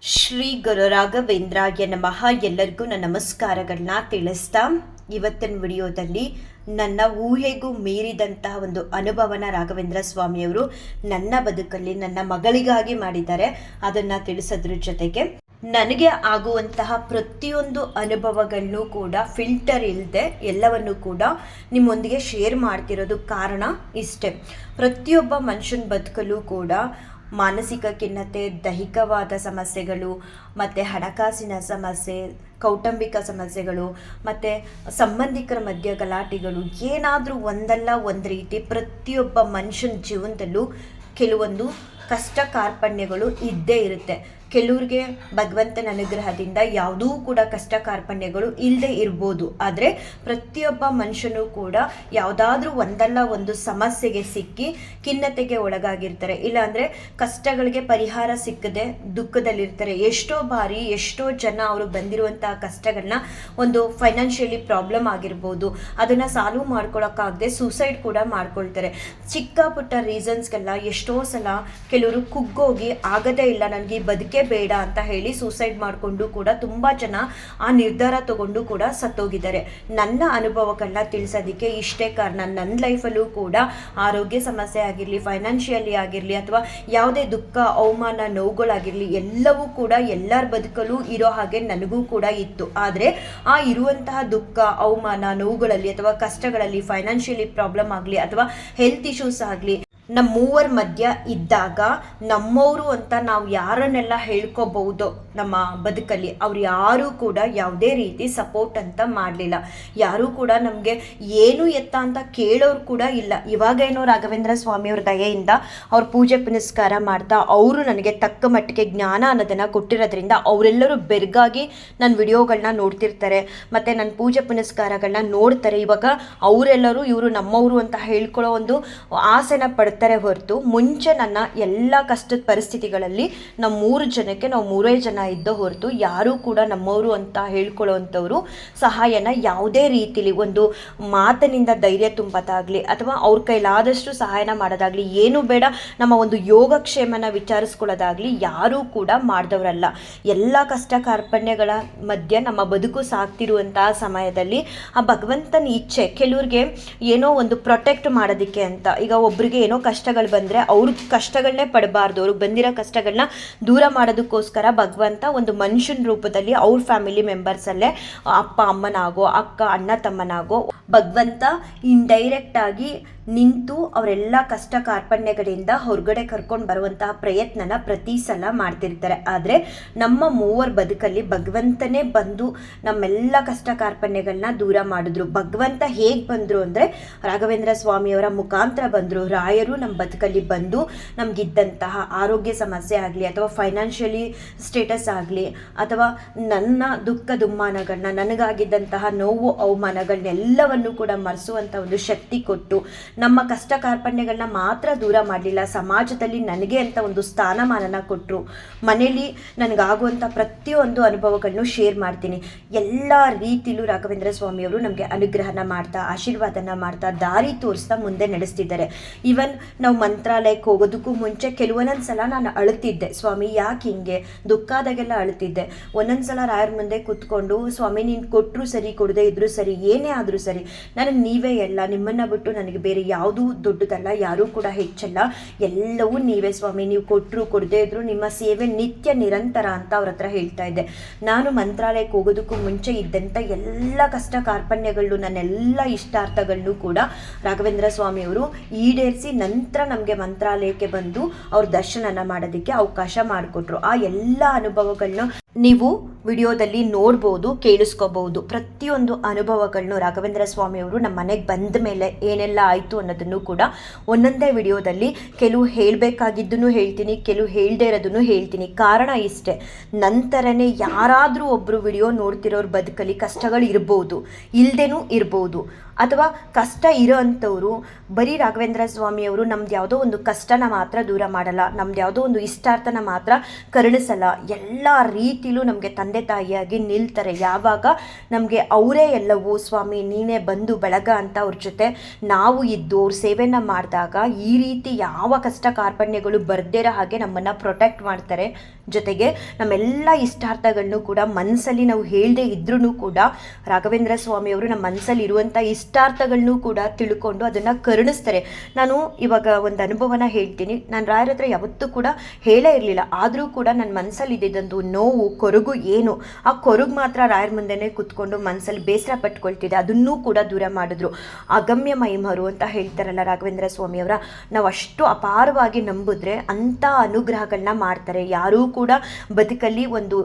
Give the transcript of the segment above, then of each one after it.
ಶ್ರೀ ಗುರು ರಾಘವೇಂದ್ರಾಯ ನಮಃ. ಎಲ್ಲರಿಗೂ ನನ್ನ ನಮಸ್ಕಾರಗಳನ್ನ ತಿಳಿಸ್ತಾ ಇವತ್ತಿನ ವಿಡಿಯೋದಲ್ಲಿ ನನ್ನ ಊಹೆಗೂ ಮೀರಿದಂತಹ ಒಂದು ಅನುಭವನ ರಾಘವೇಂದ್ರ ಸ್ವಾಮಿಯವರು ನನ್ನ ಬದುಕಲ್ಲಿ ನನ್ನ ಮಗಳಿಗಾಗಿ ಮಾಡಿದ್ದಾರೆ. ಅದನ್ನು ತಿಳಿಸೋದ್ರ ಜೊತೆಗೆ ನನಗೆ ಆಗುವಂತಹ ಪ್ರತಿಯೊಂದು ಅನುಭವಗಳನ್ನು ಕೂಡ ಫಿಲ್ಟರ್ ಇಲ್ಲದೆ ಎಲ್ಲವನ್ನು ಕೂಡ ನಿಮ್ಮೊಂದಿಗೆ ಶೇರ್ ಮಾಡ್ತಿರೋದು ಕಾರಣ ಇಷ್ಟೇ. ಪ್ರತಿಯೊಬ್ಬ ಮನುಷ್ಯನ ಬದುಕಲ್ಲೂ ಕೂಡ ಮಾನಸಿಕ ಖಿನ್ನತೆ, ದೈಹಿಕವಾದ ಸಮಸ್ಯೆಗಳು, ಮತ್ತು ಹಣಕಾಸಿನ ಸಮಸ್ಯೆ, ಕೌಟುಂಬಿಕ ಸಮಸ್ಯೆಗಳು, ಮತ್ತು ಸಂಬಂಧಿಕರ ಮಧ್ಯ ಗಲಾಟೆಗಳು, ಏನಾದರೂ ಒಂದಲ್ಲ ಒಂದು ರೀತಿ ಪ್ರತಿಯೊಬ್ಬ ಮನುಷ್ಯನ ಜೀವನದಲ್ಲೂ ಕೆಲವೊಂದು ಕಷ್ಟ ಕಾರ್ಪಣ್ಯಗಳು ಇದ್ದೇ ಇರುತ್ತೆ. ಕೆಲವ್ರಿಗೆ ಭಗವಂತನ ಅನುಗ್ರಹದಿಂದ ಯಾವುದೂ ಕೂಡ ಕಷ್ಟ ಕಾರ್ಪಣ್ಯಗಳು ಇಲ್ಲದೆ ಇರ್ಬೋದು. ಆದರೆ ಪ್ರತಿಯೊಬ್ಬ ಮನುಷ್ಯನೂ ಕೂಡ ಯಾವುದಾದ್ರೂ ಒಂದಲ್ಲ ಒಂದು ಸಮಸ್ಯೆಗೆ ಸಿಕ್ಕಿ ಖಿನ್ನತೆಗೆ ಒಳಗಾಗಿರ್ತಾರೆ. ಇಲ್ಲಾಂದರೆ ಕಷ್ಟಗಳಿಗೆ ಪರಿಹಾರ ಸಿಕ್ಕದೆ ದುಃಖದಲ್ಲಿರ್ತಾರೆ. ಎಷ್ಟೋ ಬಾರಿ ಎಷ್ಟೋ ಜನ ಅವರು ಬಂದಿರುವಂತಹ ಕಷ್ಟಗಳನ್ನ ಒಂದು ಫೈನಾನ್ಷಿಯಲಿ ಪ್ರಾಬ್ಲಮ್ ಆಗಿರ್ಬೋದು, ಅದನ್ನು ಸಾಲ್ವ್ ಮಾಡ್ಕೊಳಕ್ಕಾಗದೆ ಸೂಸೈಡ್ ಕೂಡ ಮಾಡ್ಕೊಳ್ತಾರೆ. ಚಿಕ್ಕ ಪುಟ್ಟ ರೀಸನ್ಸ್ಗೆಲ್ಲ ಎಷ್ಟೋ ಸಲ ಕೆಲವರು ಕುಗ್ಗೋಗಿ ಆಗದೇ ಇಲ್ಲ, ನನಗೆ ಬದುಕೆ ಬೇಡ ಅಂತ ಹೇಳಿ ಸೂಸೈಡ್ ಮಾಡಿಕೊಂಡು ಕೂಡ ತುಂಬ ಜನ ಆ ನಿರ್ಧಾರ ತಗೊಂಡು ಕೂಡ ಸತ್ತೋಗಿದ್ದಾರೆ. ನನ್ನ ಅನುಭವಗಳನ್ನ ತಿಳಿಸೋದಕ್ಕೆ ಇಷ್ಟೇ ಕಾರಣ. ನನ್ನ ಲೈಫಲ್ಲೂ ಕೂಡ ಆರೋಗ್ಯ ಸಮಸ್ಯೆ ಆಗಿರಲಿ, ಫೈನಾನ್ಷಿಯಲಿ ಆಗಿರಲಿ, ಅಥವಾ ಯಾವುದೇ ದುಃಖ, ಅವಮಾನ, ನೋವುಗಳಾಗಿರಲಿ, ಎಲ್ಲವೂ ಕೂಡ ಎಲ್ಲರ ಬದುಕಲ್ಲೂ ಇರೋ ಹಾಗೆ ನನಗೂ ಕೂಡ ಇತ್ತು. ಆದರೆ ಆ ಇರುವಂತಹ ದುಃಖ, ಅವಮಾನ, ನೋವುಗಳಲ್ಲಿ ಅಥವಾ ಕಷ್ಟಗಳಲ್ಲಿ, ಫೈನಾನ್ಷಿಯಲಿ ಪ್ರಾಬ್ಲಮ್ ಆಗಲಿ ಅಥವಾ ಹೆಲ್ತ್ ಇಶ್ಯೂಸ್ ಆಗಲಿ, ನಮ್ಮ ಮೂವರ ಮಧ್ಯ ಇದ್ದಾಗ ನಮ್ಮವರು ಅಂತ ನಾವು ಯಾರನ್ನೆಲ್ಲ ಹೇಳ್ಕೋಬಹುದು ನಮ್ಮ ಬದುಕಲ್ಲಿ, ಅವ್ರು ಯಾರೂ ಕೂಡ ಯಾವುದೇ ರೀತಿ ಸಪೋರ್ಟ್ ಅಂತ ಮಾಡಲಿಲ್ಲ. ಯಾರೂ ಕೂಡ ನಮಗೆ ಏನು ಎತ್ತ ಅಂತ ಕೇಳೋರು ಕೂಡ ಇಲ್ಲ. ಇವಾಗೇನೋ ರಾಘವೇಂದ್ರ ಸ್ವಾಮಿಯವ್ರ ದಯೆಯಿಂದ ಅವ್ರ ಪೂಜೆ ಪುನಸ್ಕಾರ ಮಾಡ್ತಾ ಅವರು ನನಗೆ ತಕ್ಕ ಮಟ್ಟಿಗೆ ಜ್ಞಾನ ಅನ್ನೋದನ್ನು ಕೊಟ್ಟಿರೋದ್ರಿಂದ ಅವರೆಲ್ಲರೂ ಬೆರ್ಗಾಗಿ ನನ್ನ ವಿಡಿಯೋಗಳನ್ನ ನೋಡ್ತಿರ್ತಾರೆ, ಮತ್ತು ನನ್ನ ಪೂಜೆ ಪುನಸ್ಕಾರಗಳನ್ನ ನೋಡ್ತಾರೆ. ಇವಾಗ ಅವರೆಲ್ಲರೂ ಇವರು ನಮ್ಮವರು ಅಂತ ಹೇಳ್ಕೊಳ್ಳೋ ಒಂದು ಆಸೆನ ಪಡ್ತಾರೆ ಹೊರತು ಮುಂಚೆ ನನ್ನ ಎಲ್ಲ ಕಷ್ಟದ ಪರಿಸ್ಥಿತಿಗಳಲ್ಲಿ ನಾವು 3 ಜನಕ್ಕೆ ನಾವು 3 ಜನ ಇದ್ದ ಹೊರತು ಯಾರೂ ಕೂಡ ನಮ್ಮವರು ಅಂತ ಹೇಳ್ಕೊಳ್ಳೋವಂಥವ್ರು ಸಹಾಯನ ಯಾವುದೇ ರೀತಿಲಿ ಒಂದು ಮಾತಿನಿಂದ ಧೈರ್ಯ ತುಂಬೋದಾಗಲಿ ಅಥವಾ ಅವ್ರ ಕೈಲಾದಷ್ಟು ಸಹಾಯನ ಮಾಡೋದಾಗಲಿ, ಏನು ಬೇಡ ನಮ್ಮ ಒಂದು ಯೋಗಕ್ಷೇಮನ ವಿಚಾರಿಸ್ಕೊಳ್ಳೋದಾಗಲಿ ಯಾರೂ ಕೂಡ ಮಾಡಿದವರಲ್ಲ. ಎಲ್ಲ ಕಷ್ಟ ಕಾರ್ಪಣ್ಯಗಳ ಮಧ್ಯೆ ನಮ್ಮ ಬದುಕು ಸಾಕ್ತಿರುವಂತಹ ಸಮಯದಲ್ಲಿ ಆ ಭಗವಂತನ ಇಚ್ಛೆ ಕೆಲವ್ರಿಗೆ ಏನೋ ಒಂದು ಪ್ರೊಟೆಕ್ಟ್ ಮಾಡೋದಕ್ಕೆ ಅಂತ. ಈಗ ಒಬ್ರಿಗೆ ಏನೋ ಕಷ್ಟಗಳು ಬಂದರೆ ಅವ್ರ ಕಷ್ಟಗಳನ್ನೇ ಪಡಬಾರ್ದು, ಅವ್ರಿಗೆ ಬಂದಿರೋ ಕಷ್ಟಗಳನ್ನ ದೂರ ಮಾಡೋದಕ್ಕೋಸ್ಕರ ಭಗವಂತ ಒಂದು ಮನುಷ್ಯನ ರೂಪದಲ್ಲಿ ಅವ್ರ ಫ್ಯಾಮಿಲಿ ಮೆಂಬರ್ಸಲ್ಲೇ ಅಪ್ಪ ಅಮ್ಮನಾಗೋ, ಅಕ್ಕ ಅಣ್ಣ ತಮ್ಮನಾಗೋ ಭಗವಂತ ಇಂಡೈರೆಕ್ಟ್ ಆಗಿ ನಿಂತು ಅವರೆಲ್ಲ ಕಷ್ಟ ಕಾರ್ಪಣ್ಯಗಳಿಂದ ಹೊರಗಡೆ ಕರ್ಕೊಂಡು ಬರುವಂತಹ ಪ್ರಯತ್ನನ ಪ್ರತಿ ಸಲ ಮಾಡ್ತಿರ್ತಾರೆ. ಆದರೆ ನಮ್ಮ ಮೂವರ ಬದುಕಲ್ಲಿ ಭಗವಂತನೇ ಬಂದು ನಮ್ಮೆಲ್ಲ ಕಷ್ಟ ಕಾರ್ಪಣ್ಯಗಳನ್ನ ದೂರ ಮಾಡಿದ್ರು. ಭಗವಂತ ಹೇಗೆ ಬಂದರು ಅಂದರೆ ರಾಘವೇಂದ್ರ ಸ್ವಾಮಿಯವರ ಮುಖಾಂತರ ಬಂದರು. ರಾಯರು ನಮ್ಮ ಬದುಕಲ್ಲಿ ಬಂದು ನಮಗಿದ್ದಂತಹ ಆರೋಗ್ಯ ಸಮಸ್ಯೆ ಆಗಲಿ ಅಥವಾ ಫೈನಾನ್ಷಿಯಲಿ ಸ್ಟೇಟಸ್ ಆಗಲಿ ಅಥವಾ ನನ್ನ ದುಃಖ ದುಮ್ಮಾನಗಳನ್ನ, ನನಗಾಗಿದ್ದಂತಹ ನೋವು ಅವಮಾನಗಳನ್ನೆಲ್ಲವನ್ನು ಕೂಡ ಮರೆಸುವಂಥ ಒಂದು ಶಕ್ತಿ ಕೊಟ್ಟು ನಮ್ಮ ಕಷ್ಟ ಕಾರ್ಪಣ್ಯಗಳನ್ನ ಮಾತ್ರ ದೂರ ಮಾಡಲಿಲ್ಲ, ಸಮಾಜದಲ್ಲಿ ನನಗೆ ಅಂತ ಒಂದು ಸ್ಥಾನಮಾನನ ಕೊಟ್ಟರು. ಮನೇಲಿ ನನಗಾಗುವಂಥ ಪ್ರತಿಯೊಂದು ಅನುಭವಗಳನ್ನು ಶೇರ್ ಮಾಡ್ತೀನಿ. ಎಲ್ಲ ರೀತಿಲೂ ರಾಘವೇಂದ್ರ ಸ್ವಾಮಿಯವರು ನಮಗೆ ಅನುಗ್ರಹನ ಮಾಡ್ತಾ, ಆಶೀರ್ವಾದನ ಮಾಡ್ತಾ, ದಾರಿ ತೋರಿಸ್ತಾ ಮುಂದೆ ನಡೆಸ್ತಿದ್ದಾರೆ. ಈವನ್ ನಾವು ಮಂತ್ರಾಲಯಕ್ಕೆ ಹೋಗೋದಕ್ಕೂ ಮುಂಚೆ ಕೆಲವೊಂದೊಂದು ಸಲ ನಾನು ಅಳುತ್ತಿದ್ದೆ, ಸ್ವಾಮಿ ಯಾಕೆ ಹಿಂಗೆ, ದುಃಖ ಆದಾಗೆಲ್ಲ ಅಳುತ್ತಿದ್ದೆ. ಒಂದೊಂದು ಸಲ ರಾಯರ ಮುಂದೆ ಕೂತ್ಕೊಂಡು, ಸ್ವಾಮಿ ನೀನು ಕೊಟ್ಟರು ಸರಿ, ಕೊಡದೇ ಇದ್ರೂ ಸರಿ, ಏನೇ ಆದರೂ ಸರಿ, ನನಗೆ ನೀವೇ ಎಲ್ಲ, ನಿಮ್ಮನ್ನು ಬಿಟ್ಟು ನನಗೆ ಬೇರೆ ಯಾವುದೂ ದೊಡ್ಡದಲ್ಲ, ಯಾರೂ ಕೂಡ ಹೆಚ್ಚಲ್ಲ, ಎಲ್ಲವೂ ನೀವೇ ಸ್ವಾಮಿ, ನೀವು ಕೊಟ್ಟರು ಕೊಡದೇ ಇದ್ರು ನಿಮ್ಮ ಸೇವೆ ನಿತ್ಯ ನಿರಂತರ ಅಂತ ಅವ್ರ ಹತ್ರ ಹೇಳ್ತಾ ಇದ್ದೆ. ನಾನು ಮಂತ್ರಾಲಯಕ್ಕೆ ಹೋಗೋದಕ್ಕೂ ಮುಂಚೆ ಇದ್ದಂಥ ಎಲ್ಲ ಕಷ್ಟ ಕಾರ್ಪಣ್ಯಗಳು, ನನ್ನೆಲ್ಲ ಇಷ್ಟಾರ್ಥಗಳನ್ನು ಕೂಡ ರಾಘವೇಂದ್ರ ಸ್ವಾಮಿಯವರು ಈಡೇರಿಸಿ ನಂತರ ನಮಗೆ ಮಂತ್ರಾಲಯಕ್ಕೆ ಬಂದು ಅವ್ರ ದರ್ಶನನ ಮಾಡೋದಕ್ಕೆ ಅವಕಾಶ ಮಾಡಿಕೊಟ್ರು. ಆ ಎಲ್ಲ ಅನುಭವಗಳನ್ನ ನೀವು ವಿಡಿಯೋದಲ್ಲಿ ನೋಡ್ಬೋದು, ಕೇಳಿಸ್ಕೋಬಹುದು. ಪ್ರತಿಯೊಂದು ಅನುಭವಗಳನ್ನು ರಾಘವೇಂದ್ರ ಸ್ವಾಮಿಯವರು ನಮ್ಮ ಮನೆಗೆ ಬಂದ ಮೇಲೆ ಏನೆಲ್ಲ ಆಯಿತು ಅನ್ನೋದನ್ನು ಕೂಡ ಒಂದೊಂದೇ ವಿಡಿಯೋದಲ್ಲಿ ಕೆಲವು ಹೇಳಬೇಕಾಗಿದ್ದನ್ನು ಹೇಳ್ತೀನಿ, ಕೆಲವು ಹೇಳದೇ ಇರೋದನ್ನು ಹೇಳ್ತೀನಿ. ಕಾರಣ ಇಷ್ಟೇ, ನಂತರನೇ ಯಾರಾದರೂ ಒಬ್ಬರು ವಿಡಿಯೋ ನೋಡ್ತಿರೋರ ಬದುಕಲ್ಲಿ ಕಷ್ಟಗಳು ಇರ್ಬೋದು, ಇಲ್ಲದೇನೂ ಇರ್ಬೋದು. ಅಥವಾ ಕಷ್ಟ ಇರೋ ಅಂಥವ್ರು ಬರೀ ರಾಘವೇಂದ್ರ ಸ್ವಾಮಿಯವರು ನಮ್ದು ಯಾವುದೋ ಒಂದು ಕಷ್ಟನ ಮಾತ್ರ ದೂರ ಮಾಡಲ್ಲ, ನಮ್ದು ಯಾವುದೋ ಒಂದು ಇಷ್ಟಾರ್ಥನ ಮಾತ್ರ ಕರುಣಿಸಲ್ಲ, ಎಲ್ಲ ರೀತಿಲೂ ನಮಗೆ ತಂದೆ ತಾಯಿಯಾಗಿ ನಿಲ್ತಾರೆ. ಯಾವಾಗ ನಮಗೆ ಅವರೇ ಎಲ್ಲವೂ ಸ್ವಾಮಿ ನೀನೇ ಬಂದು ಬಳಗ ಅಂತ ಅವ್ರ ಜೊತೆ ನಾವು ಇದ್ದು ಅವ್ರ ಸೇವೆನ ಮಾಡಿದಾಗ ಈ ರೀತಿ ಯಾವ ಕಷ್ಟ ಕಾರ್ಪಣ್ಯಗಳು ಬರ್ದಿರೋ ಹಾಗೆ ನಮ್ಮನ್ನು ಪ್ರೊಟೆಕ್ಟ್ ಮಾಡ್ತಾರೆ. ಜೊತೆಗೆ ನಮ್ಮೆಲ್ಲ ಇಷ್ಟಾರ್ಥಗಳನ್ನೂ ಕೂಡ ಮನಸ್ಸಲ್ಲಿ ನಾವು ಹೇಳದೇ ಇದ್ರೂ ಕೂಡ ರಾಘವೇಂದ್ರ ಸ್ವಾಮಿಯವರು ನಮ್ಮ ಮನಸ್ಸಲ್ಲಿ ಇರುವಂಥ ಇಷ್ಟಾರ್ಥಗಳನ್ನೂ ಕೂಡ ತಿಳ್ಕೊಂಡು ಅದನ್ನು ಕರುಣಿಸ್ತಾರೆ. ನಾನು ಇವಾಗ ಒಂದು ಅನುಭವನ ಹೇಳ್ತೀನಿ. ನಾನು ರಾಯರ ಹತ್ರ ಯಾವತ್ತೂ ಕೂಡ ಹೇಳೇ ಇರಲಿಲ್ಲ, ಆದರೂ ಕೂಡ ನನ್ನ ಮನಸ್ಸಲ್ಲಿ ಇದ್ದಿದ್ದಂದು ನೋವು ಕೊರಗು ಏನು ಆ ಕೊರಗು ಮಾತ್ರ ರಾಯರ ಮುಂದೆನೇ ಕೂತ್ಕೊಂಡು ಮನಸ್ಸಲ್ಲಿ ಬೇಸರ ಪಟ್ಕೊಳ್ತಿದೆ, ಅದನ್ನೂ ಕೂಡ ದೂರ ಮಾಡಿದ್ರು. ಅಗಮ್ಯ ಮಹಿಮರು ಅಂತ ಹೇಳ್ತಾರಲ್ಲ ರಾಘವೇಂದ್ರ ಸ್ವಾಮಿಯವರ, ನಾವು ಅಷ್ಟು ಅಪಾರವಾಗಿ ನಂಬಿದ್ರೆ ಅಂಥ ಅನುಗ್ರಹಗಳನ್ನ ಮಾಡ್ತಾರೆ. ಯಾರೂ ಕೂಡ ಬದುಕಲ್ಲಿ ಒಂದು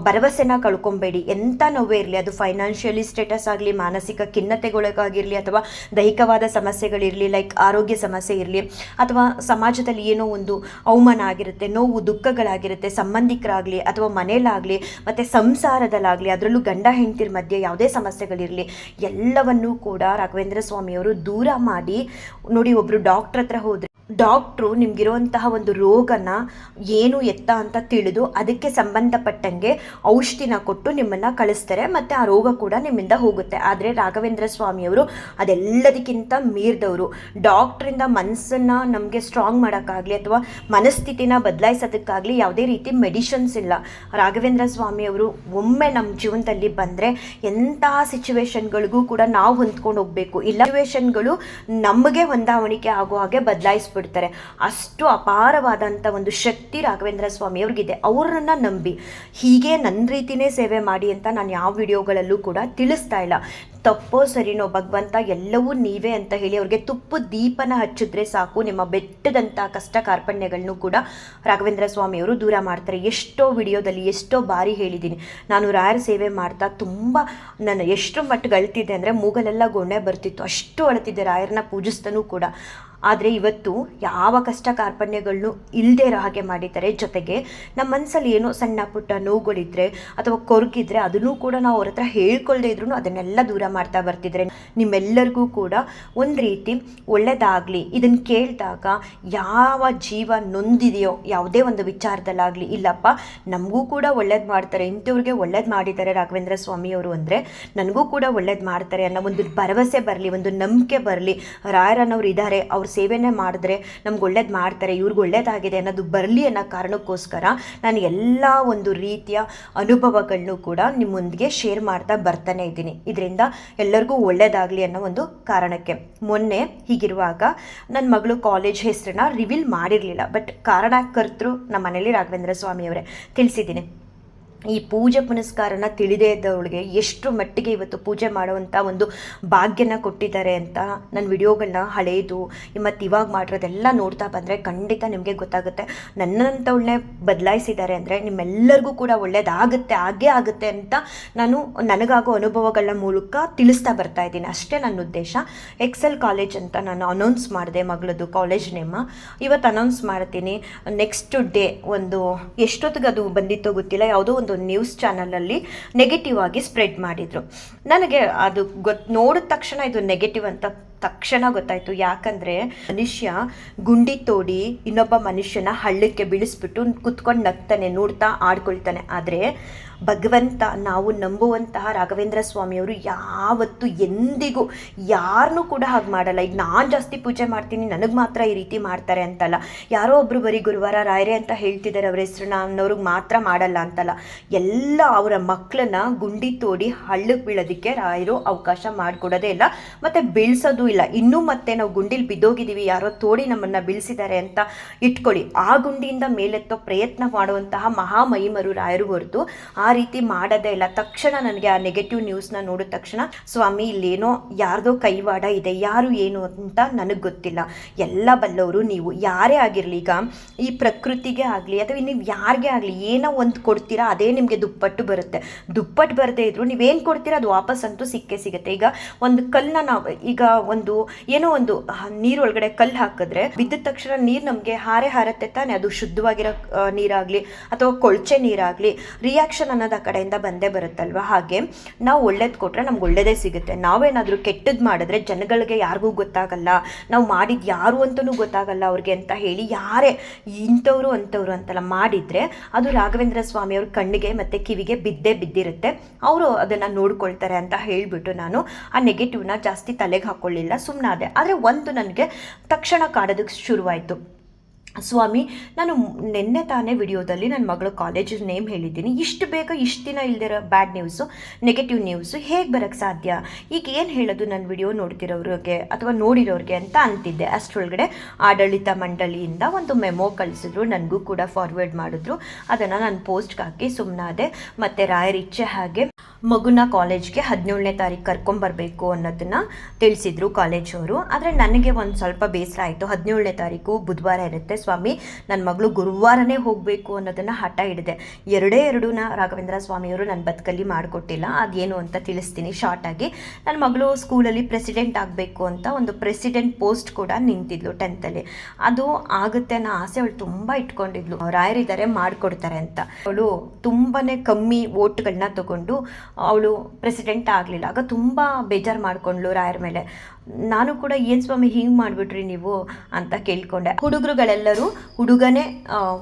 ಭರವಸೆನ ಕಳ್ಕೊಬೇಡಿ. ಎಂಥ ನೋವೇ ಇರಲಿ, ಅದು ಫೈನಾನ್ಷಿಯಲಿ ಸ್ಟೇಟಸ್ ಆಗಲಿ, ಮಾನಸಿಕ ಖಿನ್ನತೆಗೊಳಗಾಗಿರಲಿ, ಅಥವಾ ದೈಹಿಕವಾದ ಸಮಸ್ಯೆಗಳಿರಲಿ, ಲೈಕ್ ಆರೋಗ್ಯ ಸಮಸ್ಯೆ ಇರಲಿ, ಅಥವಾ ಸಮಾಜದಲ್ಲಿ ಏನೋ ಒಂದು ಅವಮಾನ ಆಗಿರುತ್ತೆ, ನೋವು ದುಃಖಗಳಾಗಿರುತ್ತೆ, ಸಂಬಂಧಿಕರಾಗಲಿ ಅಥವಾ ಮನೇಲಾಗಲಿ ಮತ್ತು ಸಂಸಾರದಲ್ಲಾಗಲಿ, ಅದರಲ್ಲೂ ಗಂಡ ಹೆಂಡತಿರ ಮಧ್ಯೆ ಯಾವುದೇ ಸಮಸ್ಯೆಗಳಿರಲಿ, ಎಲ್ಲವನ್ನೂ ಕೂಡ ರಾಘವೇಂದ್ರ ಸ್ವಾಮಿಯವರು ದೂರ ಮಾಡಿ. ನೋಡಿ, ಒಬ್ಬರು ಡಾಕ್ಟ್ರ್ ಹತ್ರ ಹೋದರೆ ಡಾಕ್ಟ್ರು ನಿಮಗಿರುವಂತಹ ಒಂದು ರೋಗನ ಏನು ಎತ್ತ ಅಂತ ತಿಳಿದು ಅದಕ್ಕೆ ಸಂಬಂಧಪಟ್ಟಂಗೆ ಔಷಧಿನ ಕೊಟ್ಟು ನಿಮ್ಮನ್ನು ಕಳಿಸ್ತಾರೆ, ಮತ್ತು ಆ ರೋಗ ಕೂಡ ನಿಮ್ಮಿಂದ ಹೋಗುತ್ತೆ. ಆದರೆ ರಾಘವೇಂದ್ರ ಸ್ವಾಮಿಯವರು ಅದೆಲ್ಲದಕ್ಕಿಂತ ಮೀರಿದವರು. ಡಾಕ್ಟ್ರಿಂದ ಮನಸ್ಸನ್ನು ನಮಗೆ ಸ್ಟ್ರಾಂಗ್ ಮಾಡೋಕ್ಕಾಗಲಿ ಅಥವಾ ಮನಸ್ಥಿತಿನ ಬದಲಾಯಿಸೋದಕ್ಕಾಗಲಿ ಯಾವುದೇ ರೀತಿ ಮೆಡಿಷನ್ಸ್ ಇಲ್ಲ. ರಾಘವೇಂದ್ರ ಸ್ವಾಮಿಯವರು ಒಮ್ಮೆ ನಮ್ಮ ಜೀವನದಲ್ಲಿ ಬಂದರೆ ಎಂತಹ ಸಿಚುವೇಶನ್ಗಳಿಗೂ ಕೂಡ ನಾವು ಹೊಂದ್ಕೊಂಡು ಹೋಗಬೇಕು, ಇಲ್ಲ ಸಿಚುವೇಶನ್ಗಳು ನಮಗೆ ಹೊಂದಾವಣಿಕೆ ಆಗೋ ಹಾಗೆ ಬದಲಾಯಿಸ್ಬಿಡ್ತಾರೆ. ಅಷ್ಟು ಅಪಾರವಾದಂಥ ಒಂದು ಶಕ್ತಿ ರಾಘವೇಂದ್ರ ಸ್ವಾಮಿಯವ್ರಿಗಿದೆ. ಅವ್ರನ್ನ ನಂಬಿ ಹೀಗೆ ನನ್ನ ರೀತಿಯೇ ಸೇವೆ ಮಾಡಿ ಅಂತ ನಾನು ಯಾವ ವಿಡಿಯೋಗಳಲ್ಲೂ ಕೂಡ ತಿಳಿಸ್ತಾ ಇಲ್ಲ. ತಪ್ಪೋ ಸರಿನೋ ಭಗವಂತ ಎಲ್ಲವೂ ನೀವೇ ಅಂತ ಹೇಳಿ ಅವ್ರಿಗೆ ತುಪ್ಪದ ದೀಪನ ಹಚ್ಚಿದ್ರೆ ಸಾಕು, ನಿಮ್ಮ ಬೆಟ್ಟದಂಥ ಕಷ್ಟ ಕಾರ್ಪಣ್ಯಗಳನ್ನು ಕೂಡ ರಾಘವೇಂದ್ರ ಸ್ವಾಮಿಯವರು ದೂರ ಮಾಡ್ತಾರೆ. ಎಷ್ಟೋ ವಿಡಿಯೋದಲ್ಲಿ ಎಷ್ಟೋ ಬಾರಿ ಹೇಳಿದ್ದೀನಿ, ನಾನು ರಾಯರ ಸೇವೆ ಮಾಡ್ತಾ ತುಂಬ ನಾನು ಎಷ್ಟು ಮಟ್ಟಿಗೆ ಅಳ್ತಿದ್ದೆ ಅಂದರೆ ಮೂಗಲೆಲ್ಲ ಗೊಣ್ಣೆ ಬರ್ತಿತ್ತು, ಅಷ್ಟು ಅಳ್ತಿದ್ದೆ ರಾಯರನ್ನ ಪೂಜಿಸ್ತಾನೂ ಕೂಡ. ಆದರೆ ಇವತ್ತು ಯಾವ ಕಷ್ಟ ಕಾರ್ಪಣ್ಯಗಳನ್ನು ಇಲ್ಲದೇ ಇರೋ ಹಾಗೆ ಮಾಡಿದ್ದಾರೆ. ಜೊತೆಗೆ ನಮ್ಮ ಮನಸ್ಸಲ್ಲಿ ಏನೋ ಸಣ್ಣ ಪುಟ್ಟ ನೋವುಗಳಿದ್ರೆ ಅಥವಾ ಕೊರಗಿದ್ರೆ ಅದನ್ನೂ ಕೂಡ ನಾವು ಅವ್ರ ಹತ್ರ ಹೇಳ್ಕೊಳ್ದೇ ಇದ್ರೂ ಅದನ್ನೆಲ್ಲ ದೂರ ಮಾಡ್ತಾ ಬರ್ತಿದ್ರೆ. ನಿಮ್ಮೆಲ್ಲರಿಗೂ ಕೂಡ ಒಂದು ರೀತಿ ಒಳ್ಳೆಯದಾಗಲಿ, ಇದನ್ನು ಕೇಳಿದಾಗ ಯಾವ ಜೀವ ನೊಂದಿದೆಯೋ ಯಾವುದೇ ಒಂದು ವಿಚಾರದಲ್ಲಾಗಲಿ, ಇಲ್ಲಪ್ಪ ನಮಗೂ ಕೂಡ ಒಳ್ಳೇದು ಮಾಡ್ತಾರೆ, ಇಂಥವ್ರಿಗೆ ಒಳ್ಳೇದು ಮಾಡಿದ್ದಾರೆ ರಾಘವೇಂದ್ರ ಸ್ವಾಮಿಯವರು ಅಂದರೆ ನನಗೂ ಕೂಡ ಒಳ್ಳೇದು ಮಾಡ್ತಾರೆ ಅನ್ನೋ ಒಂದು ಭರವಸೆ ಬರಲಿ, ಒಂದು ನಂಬಿಕೆ ಬರಲಿ. ರಾಯರನ್ನವ್ರು ಇದ್ದಾರೆ, ಅವ್ರ ಸೇವೆನೇ ಮಾಡಿದ್ರೆ ನಮ್ಗೆ ಒಳ್ಳೇದು ಮಾಡ್ತಾರೆ, ಇವ್ರಿಗೆ ಒಳ್ಳೇದಾಗಿದೆ ಅನ್ನೋದು ಬರಲಿ ಅನ್ನೋ ಕಾರಣಕ್ಕೋಸ್ಕರ ನಾನು ಎಲ್ಲ ಒಂದು ರೀತಿಯ ಅನುಭವಗಳನ್ನು ಕೂಡ ನಿಮ್ಮೊಂದಿಗೆ ಶೇರ್ ಮಾಡ್ತಾ ಬರ್ತಾನೆ ಇದ್ದೀನಿ. ಇದರಿಂದ ಎಲ್ಲರಿಗೂ ಒಳ್ಳೇದಾಗಲಿ ಅನ್ನೋ ಒಂದು ಕಾರಣಕ್ಕೆ. ಮೊನ್ನೆ ಹೀಗಿರುವಾಗ ನನ್ನ ಮಗಳು ಕಾಲೇಜ್ ಹೆಸರನ್ನ ರಿವೀಲ್ ಮಾಡಿರಲಿಲ್ಲ, ಬಟ್ ಕಾರಣಕರ್ತರು ನಮ್ಮ ಮನೇಲಿ ರಾಘವೇಂದ್ರ ಸ್ವಾಮಿಯವರೇ. ತಿಳಿಸಿದ್ದೀನಿ. ಈ ಪೂಜೆ ಪುನಸ್ಕಾರನ ತಿಳಿದೇ ಇದ್ದವಳಿಗೆ ಎಷ್ಟು ಮಟ್ಟಿಗೆ ಇವತ್ತು ಪೂಜೆ ಮಾಡುವಂಥ ಒಂದು ಭಾಗ್ಯನ ಕೊಟ್ಟಿದ್ದಾರೆ ಅಂತ ನನ್ನ ವಿಡಿಯೋಗಳನ್ನ ಹಳೇದು ಮತ್ತು ಇವಾಗ ಮಾಡಿರೋದೆಲ್ಲ ನೋಡ್ತಾ ಬಂದರೆ ಖಂಡಿತ ನಿಮಗೆ ಗೊತ್ತಾಗುತ್ತೆ. ನನ್ನಂಥವಳನ್ನೇ ಬದಲಾಯಿಸಿದ್ದಾರೆ ಅಂದರೆ ನಿಮ್ಮೆಲ್ಲರಿಗೂ ಕೂಡ ಒಳ್ಳೇದಾಗುತ್ತೆ, ಹಾಗೇ ಆಗುತ್ತೆ ಅಂತ ನಾನು ನನಗಾಗೋ ಅನುಭವಗಳ ಮೂಲಕ ತಿಳಿಸ್ತಾ ಬರ್ತಾ ಇದ್ದೀನಿ. ಅಷ್ಟೇ ನನ್ನ ಉದ್ದೇಶ. ಎಕ್ಸೆಲ್ ಕಾಲೇಜ್ ಅಂತ ನಾನು ಅನೌನ್ಸ್ ಮಾಡಿದೆ, ಮಗಳದ್ದು ಕಾಲೇಜ್ ನೇಮ ಇವತ್ತು ಅನೌನ್ಸ್ ಮಾಡ್ತೀನಿ. ನೆಕ್ಸ್ಟ್ ಡೇ ಒಂದು ಎಷ್ಟೊತ್ತಿಗೆ ಅದು ಬಂದಿತ್ತೋ ಗೊತ್ತಿಲ್ಲ, ಯಾವುದೋ ಒಂದು ನ್ಯೂಸ್ ಚಾನಲಲ್ಲಿ ನೆಗೆಟಿವ್ ಆಗಿ ಸ್ಪ್ರೆಡ್ ಮಾಡಿದರು. ನನಗೆ ಅದು ನೋಡಿದ ತಕ್ಷಣ ಇದು ನೆಗೆಟಿವ್ ಅಂತ ತಕ್ಷಣ ಗೊತ್ತಾಯಿತು. ಯಾಕಂದರೆ ಮನುಷ್ಯ ಗುಂಡಿ ತೋಡಿ ಇನ್ನೊಬ್ಬ ಮನುಷ್ಯನ ಹಳ್ಳಕ್ಕೆ ಬೀಳಿಸ್ಬಿಟ್ಟು ಕುತ್ಕೊಂಡು ನಗ್ತಾನೆ, ನೋಡ್ತಾ ಆಡ್ಕೊಳ್ತಾನೆ. ಆದರೆ ಭಗವಂತ, ನಾವು ನಂಬುವಂತಹ ರಾಘವೇಂದ್ರ ಸ್ವಾಮಿಯವರು ಯಾವತ್ತೂ ಎಂದಿಗೂ ಯಾರನ್ನೂ ಕೂಡ ಹಾಗೆ ಮಾಡಲ್ಲ. ಈಗ ನಾನು ಜಾಸ್ತಿ ಪೂಜೆ ಮಾಡ್ತೀನಿ, ನನಗೆ ಮಾತ್ರ ಈ ರೀತಿ ಮಾಡ್ತಾರೆ ಅಂತಲ್ಲ. ಯಾರೋ ಒಬ್ಬರು ಬರೀ ಗುರುವಾರ ರಾಯರೇ ಅಂತ ಹೇಳ್ತಿದ್ದಾರೆ, ಅವ್ರ ಹೆಸರನ್ನ ಅನ್ನೋರಿಗೆ ಮಾತ್ರ ಮಾಡಲ್ಲ ಅಂತಲ್ಲ. ಎಲ್ಲ ಅವರ ಮಕ್ಕಳನ್ನ ಗುಂಡಿ ತೋಡಿ ಹಳ್ಳಕ್ಕೆ ಬೀಳೋದಕ್ಕೆ ರಾಯರು ಅವಕಾಶ ಮಾಡಿಕೊಡೋದೇ ಇಲ್ಲ, ಮತ್ತು ಬೀಳ್ಸೋದು ಇಲ್ಲ. ಇನ್ನೂ ಮತ್ತೆ ನಾವು ಗುಂಡಿಲಿ ಬಿದ್ದೋಗಿದ್ದೀವಿ, ಯಾರೋ ತೋಡಿ ನಮ್ಮನ್ನು ಬೀಳಿಸಿದ್ದಾರೆ ಅಂತ ಇಟ್ಕೊಳ್ಳಿ, ಆ ಗುಂಡಿಯಿಂದ ಮೇಲೆತ್ತೋ ಪ್ರಯತ್ನ ಮಾಡುವಂತಹ ಮಹಾಮಹಿಮರು ರಾಯರು ಹೊರತು ಆ ರೀತಿ ಮಾಡೋದೇ ಇಲ್ಲ. ತಕ್ಷಣ ನನಗೆ ಆ ನೆಗೆಟಿವ್ ನ್ಯೂಸ್ನ ನೋಡಿದ ತಕ್ಷಣ ಸ್ವಾಮಿ ಇಲ್ಲೇನೋ ಯಾರ್ದೋ ಕೈವಾಡ ಇದೆ, ಯಾರು ಏನು ಅಂತ ನನಗೆ ಗೊತ್ತಿಲ್ಲ, ಎಲ್ಲ ಬಲ್ಲವರು ನೀವು. ಯಾರೇ ಆಗಿರಲಿ, ಈಗ ಈ ಪ್ರಕೃತಿಗೆ ಆಗಲಿ ಅಥವಾ ನೀವು ಯಾರಿಗೇ ಆಗಲಿ ಏನೋ ಒಂದು ಕೊಡ್ತೀರಾ ಅದೇ ನಿಮಗೆ ದುಪ್ಪಟ್ಟು ಬರುತ್ತೆ. ದುಪ್ಪಟ್ಟು ಬರದೇ ಇದ್ರು ನೀವೇನು ಕೊಡ್ತೀರಾ ಅದು ವಾಪಸ್ ಅಂತೂ ಸಿಕ್ಕೇ ಸಿಗುತ್ತೆ. ಈಗ ಒಂದು ಕಲ್ಲನ್ನ ನಾವು ಈಗ ಏನೋ ಒಂದು ನೀರೊಳಗಡೆ ಕಲ್ಲು ಹಾಕಿದ್ರೆ ಬಿದ್ದ ತಕ್ಷಣ ನೀರು ನಮಗೆ ಹಾರತ್ತೆ ತಾನೆ, ಅದು ಶುದ್ಧವಾಗಿರೋ ನೀರಾಗಲಿ ಅಥವಾ ಕೊಳಚೆ ನೀರಾಗಲಿ ರಿಯಾಕ್ಷನ್ ಅನ್ನೋದು ಆ ಕಡೆಯಿಂದ ಬಂದೇ ಬರುತ್ತಲ್ವ. ಹಾಗೆ ನಾವು ಒಳ್ಳೇದು ಕೊಟ್ಟರೆ ನಮ್ಗೆ ಒಳ್ಳೇದೇ ಸಿಗುತ್ತೆ. ನಾವೇನಾದರೂ ಕೆಟ್ಟದ್ದು ಮಾಡಿದ್ರೆ ಜನಗಳಿಗೆ ಯಾರಿಗೂ ಗೊತ್ತಾಗಲ್ಲ, ನಾವು ಮಾಡಿದ್ದು ಯಾರು ಅಂತಲೂ ಗೊತ್ತಾಗಲ್ಲ ಅವ್ರಿಗೆ ಅಂತ ಹೇಳಿ ಯಾರೇ ಇಂಥವ್ರು ಅಂಥವ್ರು ಅಂತೆಲ್ಲ ಮಾಡಿದರೆ ಅದು ರಾಘವೇಂದ್ರ ಸ್ವಾಮಿಯವ್ರ ಕಣ್ಣಿಗೆ ಮತ್ತು ಕಿವಿಗೆ ಬಿದ್ದಿರುತ್ತೆ. ಅವರು ಅದನ್ನು ನೋಡ್ಕೊಳ್ತಾರೆ ಅಂತ ಹೇಳಿಬಿಟ್ಟು ನಾನು ಆ ನೆಗೆಟಿವ್ನ ಜಾಸ್ತಿ ತಲೆಗೆ ಹಾಕ್ಕೊಳ್ಳಿಲ್ಲ, ಸುಮ್ಮನಾದೆ. ಆದರೆ ಒಂದು ನನಗೆ ತಕ್ಷಣ ಕಾಡೋದಕ್ಕೆ ಶುರುವಾಯಿತು. ಸ್ವಾಮಿ, ನಾನು ನಿನ್ನೆ ತಾನೇ ವಿಡಿಯೋದಲ್ಲಿ ನನ್ನ ಮಗಳು ಕಾಲೇಜ್ ನೇಮ್ ಹೇಳಿದ್ದೀನಿ, ಇಷ್ಟು ಬೇಗ ಇಷ್ಟು ದಿನ ಇಲ್ದಿರೋ ಬ್ಯಾಡ್ ನ್ಯೂಸು, ನೆಗೆಟಿವ್ ನ್ಯೂಸು ಹೇಗೆ ಬರೋಕ್ಕೆ ಸಾಧ್ಯ? ಈಗ ಏನು ಹೇಳೋದು ನನ್ನ ವಿಡಿಯೋ ನೋಡ್ತಿರೋರಿಗೆ ಅಥವಾ ನೋಡಿರೋರಿಗೆ ಅಂತ ಅಂತಿದ್ದೆ. ಅಷ್ಟರೊಳಗಡೆ ಆಡಳಿತ ಮಂಡಳಿಯಿಂದ ಒಂದು ಮೆಮೊ ಕಳಿಸಿದ್ರು, ನನಗೂ ಕೂಡ ಫಾರ್ವರ್ಡ್ ಮಾಡಿದ್ರು. ಅದನ್ನು ನಾನು ಪೋಸ್ಟ್ಗೆ ಹಾಕಿ ಸುಮ್ಮನಾದೆ. ಮತ್ತು ರಾಯರ ಇಚ್ಛೆ ಹಾಗೆ ಮಗುನ ಕಾಲೇಜ್ಗೆ 17ನೇ ತಾರೀಕು ಕರ್ಕೊಂಬರ್ಬೇಕು ಅನ್ನೋದನ್ನು ತಿಳಿಸಿದ್ರು ಕಾಲೇಜವರು. ಆದರೆ ನನಗೆ ಒಂದು ಸ್ವಲ್ಪ ಬೇಸರ ಆಯಿತು. 17ನೇ ತಾರೀಕು ಬುಧವಾರ ಇರುತ್ತೆ ಸ್ವಾಮಿ, ನನ್ನ ಮಗಳು ಗುರುವಾರನೇ ಹೋಗಬೇಕು ಅನ್ನೋದನ್ನು ಹಠ ಹಿಡಿದೆ. ಎರಡೂನ ರಾಘವೇಂದ್ರ ಸ್ವಾಮಿಯವರು ನನ್ನ ಬದುಕಲ್ಲಿ ಮಾಡಿಕೊಟ್ಟಿಲ್ಲ. ಅದೇನು ಅಂತ ತಿಳಿಸ್ತೀನಿ ಶಾರ್ಟಾಗಿ. ನನ್ನ ಮಗಳು ಸ್ಕೂಲಲ್ಲಿ ಪ್ರೆಸಿಡೆಂಟ್ ಆಗಬೇಕು ಅಂತ ಒಂದು ಪ್ರೆಸಿಡೆಂಟ್ ಪೋಸ್ಟ್ ಕೂಡ ನಿಂತಿದ್ಲು 10th. ಅದು ಆಗುತ್ತೆ ಅನ್ನೋ ಆಸೆ ಅವಳು ತುಂಬ ಇಟ್ಕೊಂಡಿದ್ಲು. ರಾಯರಿದ್ದಾರೆ ಮಾಡಿಕೊಡ್ತಾರೆ ಅಂತ. ಅವಳು ತುಂಬಾ ಕಮ್ಮಿ ವೋಟ್ಗಳನ್ನ ತಗೊಂಡು ಅವಳು ಪ್ರೆಸಿಡೆಂಟ್ ಆಗಲಿಲ್ಲ. ಆಗ ತುಂಬ ಬೇಜಾರು ಮಾಡಿಕೊಂಡ್ಳು ರಾಯರ ಮೇಲೆ. ನಾನು ಕೂಡ ಏನು ಸ್ವಾಮಿ ಹಿಂಗೆ ಮಾಡಿಬಿಟ್ರಿ ನೀವು ಅಂತ ಕೇಳ್ಕೊಂಡೆ. ಹುಡುಗರುಗಳೆಲ್ಲರೂ ಹುಡುಗನೇ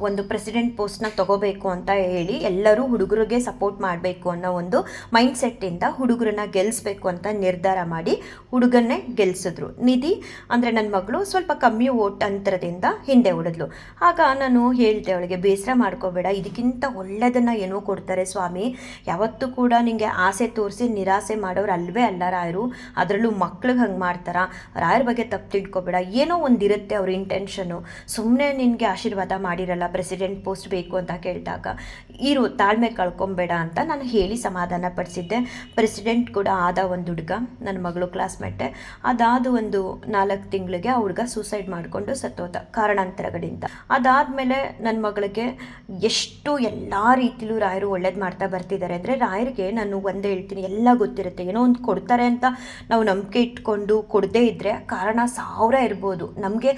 ಒಂದು ಪ್ರೆಸಿಡೆಂಟ್ ಪೋಸ್ಟ್ನ ತಗೋಬೇಕು ಅಂತ ಹೇಳಿ ಎಲ್ಲರೂ ಹುಡುಗರಿಗೆ ಸಪೋರ್ಟ್ ಮಾಡಬೇಕು ಅನ್ನೋ ಒಂದು ಮೈಂಡ್ ಸೆಟ್ಟಿಂದ ಹುಡುಗರನ್ನ ಗೆಲ್ಲಿಸ್ಬೇಕು ಅಂತ ನಿರ್ಧಾರ ಮಾಡಿ ಹುಡುಗನ್ನೇ ಗೆಲ್ಲಿಸಿದ್ರು. ನಿಧಿ ಅಂದರೆ ನನ್ನ ಮಗಳು ಸ್ವಲ್ಪ ಕಮ್ಮಿ ವೋಟ್ ಅಂತರದಿಂದ ಹಿಂದೆ ಉಳಿದ್ಲು. ಆಗ ನಾನು ಹೇಳಿದೆ ಅವಳಿಗೆ, ಬೇಸರ ಮಾಡ್ಕೋಬೇಡ, ಇದಕ್ಕಿಂತ ಒಳ್ಳೆಯದನ್ನು ಏನೋ ಕೊಡ್ತಾರೆ ಸ್ವಾಮಿ. ಯಾವತ್ತೂ ಕೂಡ ನಿಮಗೆ ಆಸೆ ತೋರಿಸಿ ನಿರಾಸೆ ಮಾಡೋರು ಅಲ್ವೇ ಅಲ್ಲ ರಾಯರು. ಅದರಲ್ಲೂ ಮಕ್ಳಿಗೆ ಹಂಗೆ ಮಾಡ್ತಾರ. ರಾಯರ ಬಗ್ಗೆ ತಪ್ಪು ತಿಳ್ಕೊಬೇಡ, ಏನೋ ಒಂದಿರುತ್ತೆ ಅವ್ರ ಇಂಟೆನ್ಷನು. ಸುಮ್ಮನೆ ನಿನಗೆ ಆಶೀರ್ವಾದ ಮಾಡಿರಲ್ಲ ಪ್ರೆಸಿಡೆಂಟ್ ಪೋಸ್ಟ್ ಬೇಕು ಅಂತ ಕೇಳಿದಾಗ, ಇರು ತಾಳ್ಮೆ ಕಳ್ಕೊಬೇಡ ಅಂತ ನಾನು ಹೇಳಿ ಸಮಾಧಾನ ಪಡಿಸಿದ್ದೆ. ಪ್ರೆಸಿಡೆಂಟ್ ಕೂಡ ಆದ ಒಂದು ಹುಡುಗ, ನನ್ನ ಮಗಳು ಕ್ಲಾಸ್ಮೇಟೆ. ಅದಾದ ಒಂದು 4 ತಿಂಗಳಿಗೆ ಆ ಹುಡುಗ ಸೂಸೈಡ್ ಮಾಡಿಕೊಂಡು ಸತ್ತೋದ ಕಾರಣಾಂತರಗಳಿಂದ. ಅದಾದಮೇಲೆ ನನ್ನ ಮಗಳಿಗೆ ಎಷ್ಟು ಎಲ್ಲ ರೀತಿಲೂ ರಾಯರು ಒಳ್ಳೇದು ಮಾಡ್ತಾ ಬರ್ತಿದ್ದಾರೆ ಅಂದರೆ, ರಾಯರಿಗೆ ನಾನು ಒಂದೇ ಹೇಳ್ತೀನಿ, ಎಲ್ಲ ಗೊತ್ತಿರುತ್ತೆ. ಏನೋ ಒಂದು ಕೊಡ್ತಾರೆ ಅಂತ ನಾವು ನಂಬಿಕೆ ಇಟ್ಕೊಂಡು ಕೊಡದೇ ಇದ್ದರೆ ಕಾರಣ 1000 ಇರ್ಬೋದು. ನಮಗೆ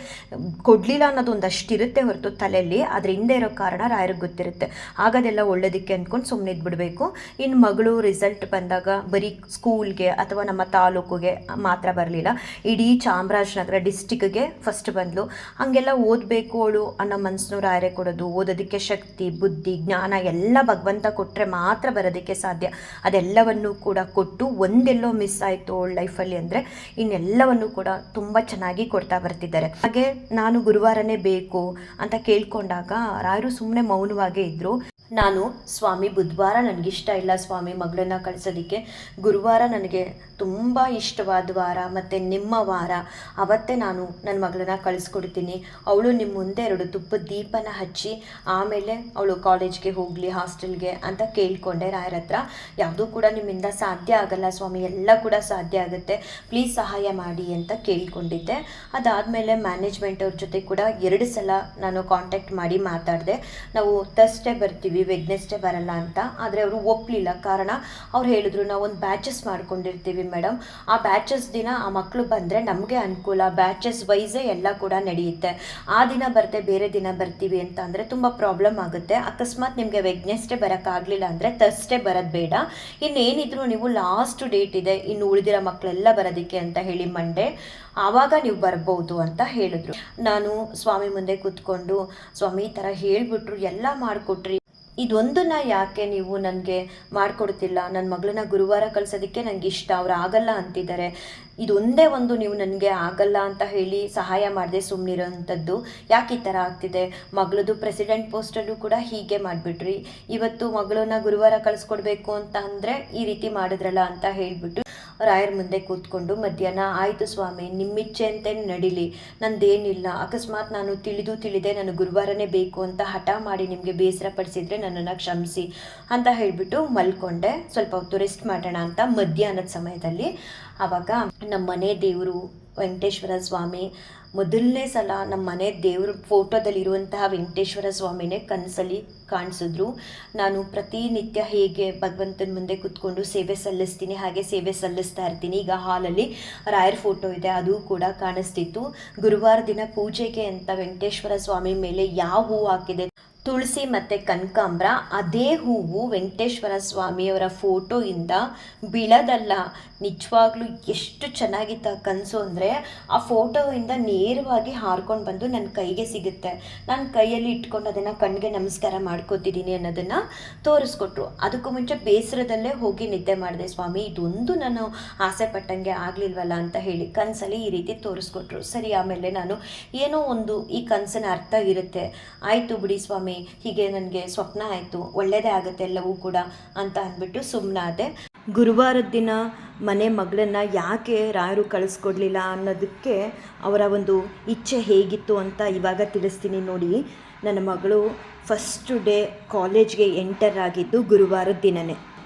ಕೊಡಲಿಲ್ಲ ಅನ್ನೋದು ಒಂದಷ್ಟಿರುತ್ತೆ ಹೊರತು ತಲೆಯಲ್ಲಿ, ಅದ್ರ ಹಿಂದೆ ಇರೋ ಕಾರಣ ರಾಯರಿಗೆ ಗೊತ್ತಿರುತ್ತೆ. ಆಗೋದೆಲ್ಲ ಒಳ್ಳೇದಕ್ಕೆ ಅಂದ್ಕೊಂಡು ಸುಮ್ಮನೆ ಇದ್ಬಿಡಬೇಕು. ಇನ್ನು ಮಗಳು ರಿಸಲ್ಟ್ ಬಂದಾಗ ಬರೀ ಸ್ಕೂಲ್ಗೆ ಅಥವಾ ನಮ್ಮ ತಾಲೂಕಿಗೆ ಮಾತ್ರ ಬರಲಿಲ್ಲ, ಇಡೀ ಚಾಮರಾಜನಗರ ಡಿಸ್ಟಿಕ್ಗೆ ಫಸ್ಟ್ ಬಂದಳು. ಹಾಗೆಲ್ಲ ಓದಬೇಕು ಅವಳು ಅನ್ನೋ ಮನಸ್ಸನ್ನು ರಾಯರೇ ಕೊಡೋದು. ಓದೋದಕ್ಕೆ ಶಕ್ತಿ, ಬುದ್ಧಿ, ಜ್ಞಾನ ಎಲ್ಲ ಭಗವಂತ ಕೊಟ್ಟರೆ ಮಾತ್ರ ಬರೋದಕ್ಕೆ ಸಾಧ್ಯ. ಅದೆಲ್ಲವನ್ನು ಕೂಡ ಕೊಟ್ಟು ಒಂದೆಲ್ಲೋ ಮಿಸ್ ಆಯಿತು ಅವಳ ಲೈಫಲ್ಲಿ ಅಂದರೆ ಇನ್ನೆಲ್ಲವನ್ನು ಕೂಡ ತುಂಬ ಚೆನ್ನಾಗಿ ಕೊಡ್ತಾ ಬರ್ತಿದ್ದಾರೆ. ಹಾಗೆ ನಾನು ಗುರುವಾರನೇ ಬೇಕು ಅಂತ ಕೇಳ್ಕೊಂಡಾಗ ರಾಯರು ಸುಮ್ಮನೆ ಮೌನವಾಗೇ ಇದ್ದರು. ನಾನು, ಸ್ವಾಮಿ ಬುಧವಾರ ನನಗಿಷ್ಟ ಇಲ್ಲ ಸ್ವಾಮಿ ಮಗಳನ್ನ ಕಳಿಸೋದಕ್ಕೆ, ಗುರುವಾರ ನನಗೆ ತುಂಬ ಇಷ್ಟವಾದ ವಾರ ಮತ್ತು ನಿಮ್ಮ ವಾರ, ಅವತ್ತೇ ನಾನು ನನ್ನ ಮಗಳನ್ನ ಕಳಿಸ್ಕೊಡ್ತೀನಿ. ಅವಳು ನಿಮ್ಮ ಮುಂದೆ 2 ತುಪ್ಪದ ದೀಪನ ಹಚ್ಚಿ ಆಮೇಲೆ ಅವಳು ಕಾಲೇಜ್ಗೆ ಹೋಗಲಿ, ಹಾಸ್ಟೆಲ್ಗೆ ಅಂತ ಕೇಳಿಕೊಂಡೆ ರಾಯರ ಹತ್ರ. ಯಾವುದೂ ಕೂಡ ನಿಮ್ಮಿಂದ ಸಾಧ್ಯ ಆಗಲ್ಲ ಸ್ವಾಮಿ, ಎಲ್ಲ ಕೂಡ ಸಾಧ್ಯ ಆಗುತ್ತೆ, ಪ್ಲೀಸ್ ಸಹಾಯ ಮಾಡಿ ಅಂತ ಕೇಳಿಕೊಂಡಿದ್ದೆ. ಅದಾದಮೇಲೆ ಮ್ಯಾನೇಜ್ಮೆಂಟ್ ಅವ್ರ ಜೊತೆ ಕೂಡ 2 ಸಲ ನಾನು ಕಾಂಟ್ಯಾಕ್ಟ್ ಮಾಡಿ ಮಾತಾಡಿದೆ. ನಾವು ಥರ್ಸ್ಡೇ ಬರ್ತೀವಿ, ವೆಡ್ನೆಸ್ಡೇ ಬರಲ್ಲ ಅಂತ. ಆದರೆ ಅವರು ಒಪ್ಪಲಿಲ್ಲ. ಕಾರಣ ಅವ್ರು ಹೇಳಿದ್ರು, ನಾವು ಒಂದು ಬ್ಯಾಚಸ್ ಮಾಡ್ಕೊಂಡಿರ್ತೀವಿ ಮೇಡಮ್, ಆ ಬ್ಯಾಚಸ್ ದಿನ ಆ ಮಕ್ಕಳು ಬಂದರೆ ನಮಗೆ ಅನುಕೂಲ, ಬ್ಯಾಚಸ್ ವೈಸೇ ಎಲ್ಲ ಕೂಡ ನಡೆಯುತ್ತೆ. ಆ ದಿನ ಬರದೆ ಬೇರೆ ದಿನ ಬರ್ತೀವಿ ಅಂತ ಅಂದರೆ ತುಂಬ ಪ್ರಾಬ್ಲಮ್ ಆಗುತ್ತೆ. ಅಕಸ್ಮಾತ್ ನಿಮಗೆ ವೆಡ್ನೆಸ್ಡೇ ಬರೋಕ್ಕಾಗಲಿಲ್ಲ ಅಂದರೆ ಥರ್ಸ್ಡೇ ಬರೋದು ಬೇಡ, ಇನ್ನೇನಿದ್ರು ನೀವು ಲಾಸ್ಟ್ ಡೇಟ್ ಇದೆ ಇನ್ನು ಉಳಿದಿರೋ ಮಕ್ಕಳೆಲ್ಲ ಬರೋದಕ್ಕೆ ಅಂತ ಹೇಳಿ ಮಂಡೇ, ಆವಾಗ ನೀವು ಬರ್ಬೋದು ಅಂತ ಹೇಳಿದ್ರು. ನಾನು ಸ್ವಾಮಿ ಮುಂದೆ ಕೂತ್ಕೊಂಡು, ಸ್ವಾಮಿ ಈ ಥರ ಹೇಳಿಬಿಟ್ರು, ಎಲ್ಲ ಮಾಡಿಕೊಟ್ರಿ, ಇದೊಂದನ್ನು ಯಾಕೆ ನೀವು ನನಗೆ ಮಾಡಿಕೊಡ್ತಿಲ್ಲ? ನನ್ನ ಮಗಳನ್ನ ಗುರುವಾರ ಕಳ್ಸೋದಕ್ಕೆ ನನಗೆ ಇಷ್ಟ, ಅವ್ರು ಆಗಲ್ಲ ಅಂತಿದ್ದಾರೆ, ಇದೊಂದೇ ಒಂದು ನೀವು ನನಗೆ ಆಗಲ್ಲ ಅಂತ ಹೇಳಿ ಸಹಾಯ ಮಾಡದೆ ಸುಮ್ಮನಿರೋಂಥದ್ದು, ಯಾಕೆ ಈ ಥರ ಆಗ್ತಿದೆ? ಮಗಳದು ಪ್ರೆಸಿಡೆಂಟ್ ಪೋಸ್ಟಲ್ಲೂ ಕೂಡ ಹೀಗೆ ಮಾಡಿಬಿಟ್ರಿ, ಇವತ್ತು ಮಗಳನ್ನ ಗುರುವಾರ ಕಳಿಸ್ಕೊಡ್ಬೇಕು ಅಂತ ಅಂದರೆ ಈ ರೀತಿ ಮಾಡಿದ್ರಲ್ಲ ಅಂತ ಹೇಳಿಬಿಟ್ಟು ರಾಯರ ಮುಂದೆ ಕೂತ್ಕೊಂಡು ಮಧ್ಯಾಹ್ನ, ಆಯಿತು ಸ್ವಾಮಿ ನಿಮ್ಮಿಚ್ಛೆ ಅಂತ ನಡೀಲಿ, ನಂದೇನಿಲ್ಲ, ಅಕಸ್ಮಾತ್ ನಾನು ತಿಳಿದೆ ನಾನು ಗುರುವಾರನೇ ಬೇಕು ಅಂತ ಹಠ ಮಾಡಿ ನಿಮಗೆ ಬೇಸರ ಪಡಿಸಿದ್ರೆ ನನ್ನನ್ನು ಕ್ಷಮಿಸಿ ಅಂತ ಹೇಳಿಬಿಟ್ಟು ಮಲ್ಕೊಂಡೆ. ಸ್ವಲ್ಪ ಹೊತ್ತು ರೆಸ್ಟ್ ಮಾಡೋಣ ಅಂತ ಮಧ್ಯಾಹ್ನದ ಸಮಯದಲ್ಲಿ. ಆವಾಗ ನಮ್ಮ ಮನೆ ದೇವರು ವೆಂಕಟೇಶ್ವರ ಸ್ವಾಮಿ ಮೊದಲನೇ ಸಲ ನಮ್ಮ ಮನೆ ದೇವ್ರ ಫೋಟೋದಲ್ಲಿರುವಂತಹ ವೆಂಕಟೇಶ್ವರ ಸ್ವಾಮಿನೇ ಕನಸಲ್ಲಿ ಕಾಣಿಸಿದ್ರು. ನಾನು ಪ್ರತಿನಿತ್ಯ ಹೇಗೆ ಭಗವಂತನ ಮುಂದೆ ಕೂತ್ಕೊಂಡು ಸೇವೆ ಸಲ್ಲಿಸ್ತೀನಿ ಹಾಗೆ ಸೇವೆ ಸಲ್ಲಿಸ್ತಾ ಇರ್ತೀನಿ. ಈಗ ಹಾಲಲ್ಲಿ ರಾಯರ ಫೋಟೋ ಇದೆ, ಅದು ಕೂಡ ಕಾಣಿಸ್ತಿತ್ತು. ಗುರುವಾರ ದಿನ ಪೂಜೆಗೆ ಅಂತ ವೆಂಕಟೇಶ್ವರ ಸ್ವಾಮಿ ಮೇಲೆ ಯಾವ ಹೂವು ಹಾಕಿದೆ, ತುಳಸಿ ಮತ್ತು ಕನಕಾಂಬ್ರ, ಅದೇ ಹೂವು ವೆಂಕಟೇಶ್ವರ ಸ್ವಾಮಿಯವರ ಫೋಟೋಯಿಂದ ಬೀಳೋದಲ್ಲ. ನಿಜವಾಗ್ಲೂ ಎಷ್ಟು ಚೆನ್ನಾಗಿತ್ತು ಆ ಕನಸು ಅಂದರೆ, ಆ ಫೋಟೋಯಿಂದ ನೇರವಾಗಿ ಹಾರ್ಕೊಂಡು ಬಂದು ನನ್ನ ಕೈಗೆ ಸಿಗುತ್ತೆ. ನಾನು ಕೈಯಲ್ಲಿ ಇಟ್ಕೊಂಡು ಅದನ್ನು ಕಣ್ಣಿಗೆ ನಮಸ್ಕಾರ ಮಾಡ್ಕೋತಿದ್ದೀನಿ ಅನ್ನೋದನ್ನು ತೋರಿಸ್ಕೊಟ್ರು. ಅದಕ್ಕೂ ಮುಂಚೆ ಬೇಸರದಲ್ಲೇ ಹೋಗಿ ನಿದ್ದೆ ಮಾಡಿದೆ. ಸ್ವಾಮಿ ಇದೊಂದು ನಾನು ಆಸೆ ಪಟ್ಟಂಗೆ ಆಗಲಿಲ್ವಲ್ಲ ಅಂತ ಹೇಳಿ ಕನಸಲ್ಲಿ ಈ ರೀತಿ ತೋರಿಸ್ಕೊಟ್ರು. ಸರಿ, ಆಮೇಲೆ ನಾನು ಏನೋ ಒಂದು ಈ ಕನಸಿನ ಅರ್ಥ ಇರುತ್ತೆ, ಆಯಿತು ಬಿಡಿ ಸ್ವಾಮಿ, ಹೀಗೆ ನನಗೆ ಸ್ವಪ್ನ ಆಯಿತು, ಒಳ್ಳೆಯದೇ ಆಗುತ್ತೆ ಎಲ್ಲವೂ ಕೂಡ ಅಂತ ಅಂದ್ಬಿಟ್ಟು ಸುಮ್ಮನಾದೆ. ಗುರುವಾರದ ದಿನ ಮನೆ ಮಗಳನ್ನು ಯಾಕೆ ರಾಯರು ಕಳಿಸ್ಕೊಡ್ಲಿಲ್ಲ ಅನ್ನೋದಕ್ಕೆ ಅವರ ಒಂದು ಇಚ್ಛೆ ಹೇಗಿತ್ತು ಅಂತ ಇವಾಗ ತಿಳಿಸ್ತೀನಿ ನೋಡಿ. ನನ್ನ ಮಗಳು ಫಸ್ಟ್ ಡೇ ಕಾಲೇಜ್ಗೆ ಎಂಟರ್ ಆಗಿದ್ದು ಗುರುವಾರದ ದಿನವೇ.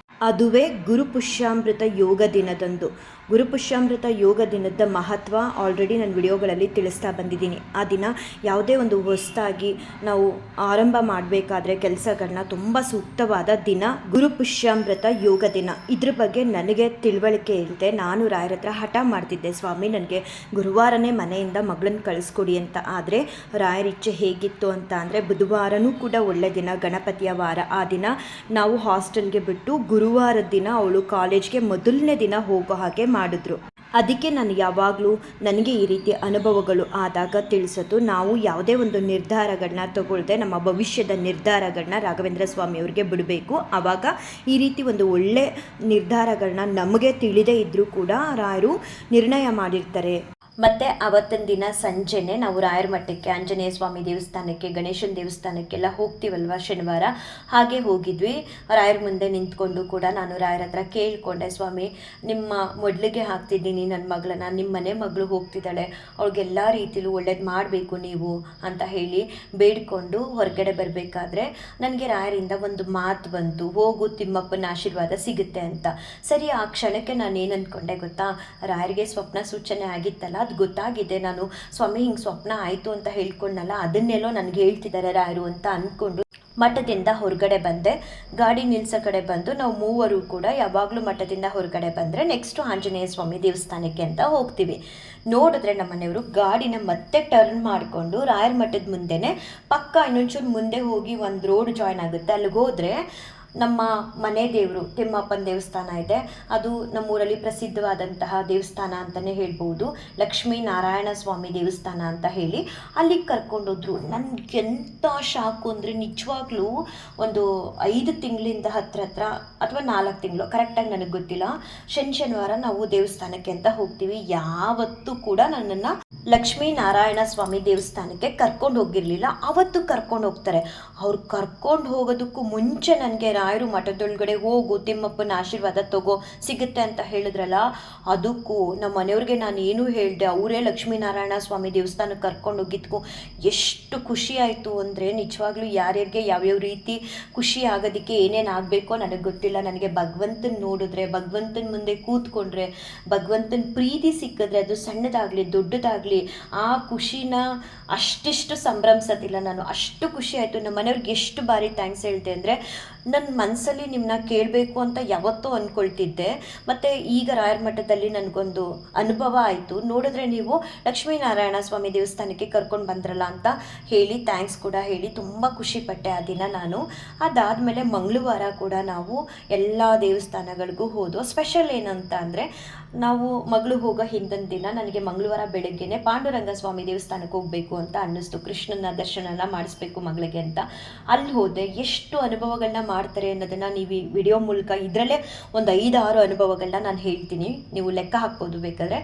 ಅದುವೇ ಗುರುಪುಷ್ಯಾಮೃತ ಯೋಗ ದಿನದಂದು. ಗುರುಪುಷ್ಯಾಮೃತ ಯೋಗ ದಿನದ ಮಹತ್ವ ಆಲ್ರೆಡಿ ನಾನು ವಿಡಿಯೋಗಳಲ್ಲಿ ತಿಳಿಸ್ತಾ ಬಂದಿದ್ದೀನಿ. ಆ ದಿನ ಯಾವುದೇ ಒಂದು ಹೊಸದಾಗಿ ನಾವು ಆರಂಭ ಮಾಡಬೇಕಾದ್ರೆ ಕೆಲಸಗಳನ್ನ ತುಂಬ ಸೂಕ್ತವಾದ ದಿನ ಗುರುಪುಷ್ಯಾಮೃತ ಯೋಗ ದಿನ. ಇದ್ರ ಬಗ್ಗೆ ನನಗೆ ತಿಳುವಳಿಕೆ ಇಲ್ಲದೆ ನಾನು ರಾಯರ ಹತ್ರ ಹಠ ಮಾಡ್ತಿದ್ದೆ, ಸ್ವಾಮಿ ನನಗೆ ಗುರುವಾರನೇ ಮನೆಯಿಂದ ಮಗಳನ್ನ ಕಳಿಸ್ಕೊಡಿ ಅಂತ. ಆದರೆ ರಾಯರ ಇಚ್ಛೆ ಹೇಗಿತ್ತು ಅಂತ ಅಂದರೆ, ಬುಧವಾರನೂ ಕೂಡ ಒಳ್ಳೆ ದಿನ, ಗಣಪತಿಯ ವಾರ. ಆ ದಿನ ನಾವು ಹಾಸ್ಟೆಲ್ಗೆ ಬಿಟ್ಟು ಗುರುವಾರದ ದಿನ ಅವಳು ಕಾಲೇಜ್ಗೆ ಮೊದಲನೇ ದಿನ ಹೋಗೋ ಹಾಗೆ ಮಾಡಿದ್ರು. ಅದಕ್ಕೆ ನಾನು ಯಾವಾಗಲೂ ನನಗೆ ಈ ರೀತಿ ಅನುಭವಗಳು ಆದಾಗ ತಿಳಿಸೋದು, ನಾವು ಯಾವುದೇ ಒಂದು ನಿರ್ಧಾರಗಳನ್ನ ತಗೊಳ್ಳದೆ ನಮ್ಮ ಭವಿಷ್ಯದ ನಿರ್ಧಾರಗಳನ್ನ ರಾಘವೇಂದ್ರ ಸ್ವಾಮಿಯವ್ರಿಗೆ ಬಿಡಬೇಕು. ಆವಾಗ ಈ ರೀತಿ ಒಂದು ಒಳ್ಳೆ ನಿರ್ಧಾರಗಳನ್ನ ನಮಗೆ ತಿಳಿದೇ ಇದ್ದರೂ ಕೂಡ ರಾಯರು ನಿರ್ಣಯ ಮಾಡಿರ್ತಾರೆ. ಮತ್ತು ಅವತ್ತಿನ ದಿನ ಸಂಜೆನೇ ನಾವು ರಾಯರ ಮಠಕ್ಕೆ, ಆಂಜನೇಯ ಸ್ವಾಮಿ ದೇವಸ್ಥಾನಕ್ಕೆ, ಗಣೇಶನ ದೇವಸ್ಥಾನಕ್ಕೆಲ್ಲ ಹೋಗ್ತೀವಲ್ವ ಶನಿವಾರ, ಹಾಗೆ ಹೋಗಿದ್ವಿ. ರಾಯರ ಮುಂದೆ ನಿಂತ್ಕೊಂಡು ಕೂಡ ನಾನು ರಾಯರ ಹತ್ರ ಕೇಳಿಕೊಂಡೆ, ಸ್ವಾಮಿ ನಿಮ್ಮ ಮೊದಲಿಗೆ ಹಾಕ್ತಿದ್ದೀನಿ ನನ್ನ ಮಗಳನ್ನ, ನಿಮ್ಮ ಮನೆ ಮಗಳು ಹೋಗ್ತಿದ್ದಾಳೆ, ಅವಳಿಗೆಲ್ಲ ರೀತಿಲೂ ಒಳ್ಳೇದು ಮಾಡಬೇಕು ನೀವು ಅಂತ ಹೇಳಿ ಬೇಡಿಕೊಂಡು ಹೊರಗಡೆ ಬರಬೇಕಾದ್ರೆ ನನಗೆ ರಾಯರಿಂದ ಒಂದು ಮಾತು ಬಂತು, ಹೋಗು ತಿಮ್ಮಪ್ಪನ ಆಶೀರ್ವಾದ ಸಿಗುತ್ತೆ ಅಂತ. ಸರಿ, ಆ ಕ್ಷಣಕ್ಕೆ ನಾನು ಏನು ಅಂದ್ಕೊಂಡೆ ಗೊತ್ತಾ, ರಾಯರಿಗೆ ಸ್ವಪ್ನ ಸೂಚನೆ ಆಗಿತ್ತಲ್ಲ, ಅದು ಗೊತ್ತಾಗಿದೆ. ನಾನು ಸ್ವಾಮಿ ಹಿಂಗೆ ಸ್ವಪ್ನ ಆಯಿತು ಅಂತ ಹೇಳ್ಕೊಂಡಲ್ಲ, ಅದನ್ನೆಲ್ಲೋ ನನಗೆ ಹೇಳ್ತಿದ್ದಾರೆ ರಾಯರು ಅಂತ ಅಂದ್ಕೊಂಡು ಮಠದಿಂದ ಹೊರಗಡೆ ಬಂದೆ. ಗಾಡಿ ನಿಲ್ಸೋ ಕಡೆ ಬಂದು ನಾವು ಮೂವರು ಕೂಡ ಯಾವಾಗಲೂ ಮಠದಿಂದ ಹೊರಗಡೆ ಬಂದರೆ ನೆಕ್ಸ್ಟು ಆಂಜನೇಯ ಸ್ವಾಮಿ ದೇವಸ್ಥಾನಕ್ಕೆ ಅಂತ ಹೋಗ್ತೀವಿ. ನೋಡಿದ್ರೆ ನಮ್ಮ ಮನೆಯವರು ಗಾಡಿನ ಮತ್ತೆ ಟರ್ನ್ ಮಾಡಿಕೊಂಡು ರಾಯರ ಮಠದ ಮುಂದೆನೇ ಪಕ್ಕ ಇನ್ನೊಂಚೂರು ಮುಂದೆ ಹೋಗಿ ಒಂದು ರೋಡ್ ಜಾಯ್ನ್ ಆಗುತ್ತೆ, ಅಲ್ಲಿಗೆ ಹೋದರೆ ನಮ್ಮ ಮನೆ ದೇವರು ತಿಮ್ಮಪ್ಪನ ದೇವಸ್ಥಾನ ಇದೆ. ಅದು ನಮ್ಮೂರಲ್ಲಿ ಪ್ರಸಿದ್ಧವಾದಂತಹ ದೇವಸ್ಥಾನ ಅಂತಲೇ ಹೇಳ್ಬೋದು, ಲಕ್ಷ್ಮೀನಾರಾಯಣ ಸ್ವಾಮಿ ದೇವಸ್ಥಾನ ಅಂತ ಹೇಳಿ ಅಲ್ಲಿಗೆ ಕರ್ಕೊಂಡೋದ್ರು. ನನಗೆಂಥ ಶಾಕು ಅಂದರೆ, ನಿಜವಾಗ್ಲೂ ಒಂದು 5 ತಿಂಗಳಿಂದ ಹತ್ರ ಅಥವಾ 4 ತಿಂಗಳು ಕರೆಕ್ಟಾಗಿ ನನಗೆ ಗೊತ್ತಿಲ್ಲ, ಶನಿವಾರ ನಾವು ದೇವಸ್ಥಾನಕ್ಕೆ ಅಂತ ಹೋಗ್ತೀವಿ. ಯಾವತ್ತೂ ಕೂಡ ನನ್ನನ್ನು ಲಕ್ಷ್ಮೀನಾರಾಯಣ ಸ್ವಾಮಿ ದೇವಸ್ಥಾನಕ್ಕೆ ಕರ್ಕೊಂಡು ಹೋಗಿರಲಿಲ್ಲ. ಅವತ್ತು ಕರ್ಕೊಂಡು ಹೋಗ್ತಾರೆ. ಅವ್ರು ಕರ್ಕೊಂಡು ಹೋಗೋದಕ್ಕೂ ಮುಂಚೆ ನನಗೆ ರಾಯರು ಮಠದೊಳಗಡೆ ಹೋಗು ತಿಮ್ಮಪ್ಪನ ಆಶೀರ್ವಾದ ತಗೋ ಸಿಗುತ್ತೆ ಅಂತ ಹೇಳಿದ್ರಲ್ಲ, ಅದಕ್ಕೂ ನಮ್ಮ ಮನೆಯವ್ರಿಗೆ ನಾನು ಏನೂ ಹೇಳಿದೆ, ಅವರೇ ಲಕ್ಷ್ಮೀನಾರಾಯಣ ಸ್ವಾಮಿ ದೇವಸ್ಥಾನಕ್ಕೆ ಕರ್ಕೊಂಡು ಹೋಗಿದ್ಕು ಎಷ್ಟು ಖುಷಿ ಆಯಿತು ಅಂದರೆ, ನಿಜವಾಗ್ಲೂ ಯಾರ್ಯಾರಿಗೆ ಯಾವ್ಯಾವ ರೀತಿ ಖುಷಿ ಆಗೋದಕ್ಕೆ ಏನೇನು ಆಗಬೇಕೋ ನನಗೆ ಗೊತ್ತಿಲ್ಲ. ನನಗೆ ಭಗವಂತನ ನೋಡಿದ್ರೆ, ಭಗವಂತನ ಮುಂದೆ ಕೂತ್ಕೊಂಡ್ರೆ, ಭಗವಂತನ ಪ್ರೀತಿ ಸಿಕ್ಕಿದ್ರೆ, ಅದು ಸಣ್ಣದಾಗಲಿ ದೊಡ್ಡದಾಗಲಿ ಆ ಖುಷಿನ ಅಷ್ಟಿಷ್ಟು ಸಂಭ್ರಮಿಸೋದಿಲ್ಲ ನಾನು. ಅಷ್ಟು ಖುಷಿ ಆಯಿತು. ನಮ್ಮ ಮನೆಯವ್ರಿಗೆ ಎಷ್ಟು ಬಾರಿ ಥ್ಯಾಂಕ್ಸ್ ಹೇಳ್ತೆ ಅಂದರೆ, ನನ್ನ ಮನಸ್ಸಲ್ಲಿ ನಿಮ್ಮನ್ನ ಕೇಳಬೇಕು ಅಂತ ಯಾವತ್ತೂ ಅಂದ್ಕೊಳ್ತಿದ್ದೆ. ಮತ್ತು ಈಗ ರಾಯರ ಮಠದಲ್ಲಿ ನನಗೊಂದು ಅನುಭವ ಆಯಿತು, ನೋಡಿದ್ರೆ ನೀವು ಲಕ್ಷ್ಮೀನಾರಾಯಣ ಸ್ವಾಮಿ ದೇವಸ್ಥಾನಕ್ಕೆ ಕರ್ಕೊಂಡು ಬಂದ್ರಲ್ಲ ಅಂತ ಹೇಳಿ ಥ್ಯಾಂಕ್ಸ್ ಕೂಡ ಹೇಳಿ ತುಂಬ ಖುಷಿಪಟ್ಟೆ ಆ ದಿನ ನಾನು. ಅದಾದಮೇಲೆ ಮಂಗಳವಾರ ಕೂಡ ನಾವು ಎಲ್ಲ ದೇವಸ್ಥಾನಗಳಿಗೂ ಹೋದೋ. ಸ್ಪೆಷಲ್ ಏನಂತ ಅಂದರೆ, ನಾವು ಮಗಳು ಹೋಗೋ ಹಿಂದಿನ ದಿನ ನನಗೆ ಮಂಗಳವಾರ ಬೆಳಗ್ಗೆನೆ ಪಾಂಡುರಂಗ ಸ್ವಾಮಿ ದೇವಸ್ಥಾನಕ್ಕೆ ಹೋಗಬೇಕು ಅಂತ ಅನ್ನಿಸ್ತು. ಕೃಷ್ಣನ ದರ್ಶನನ ಮಾಡಿಸ್ಬೇಕು ಮಗಳಿಗೆ ಅಂತ ಅಲ್ಲಿ ಹೋದೆ. ಎಷ್ಟು ಅನುಭವಗಳನ್ನ ಮಾಡ್ತಾರೆ ಅನ್ನೋದನ್ನು ನೀವು ಈ ವಿಡಿಯೋ ಮೂಲಕ ಇದರಲ್ಲೇ ಒಂದು 5-6 ಅನುಭವಗಳನ್ನ ನಾನು ಹೇಳ್ತೀನಿ, ನೀವು ಲೆಕ್ಕ ಹಾಕ್ಬೋದು ಬೇಕಾದರೆ.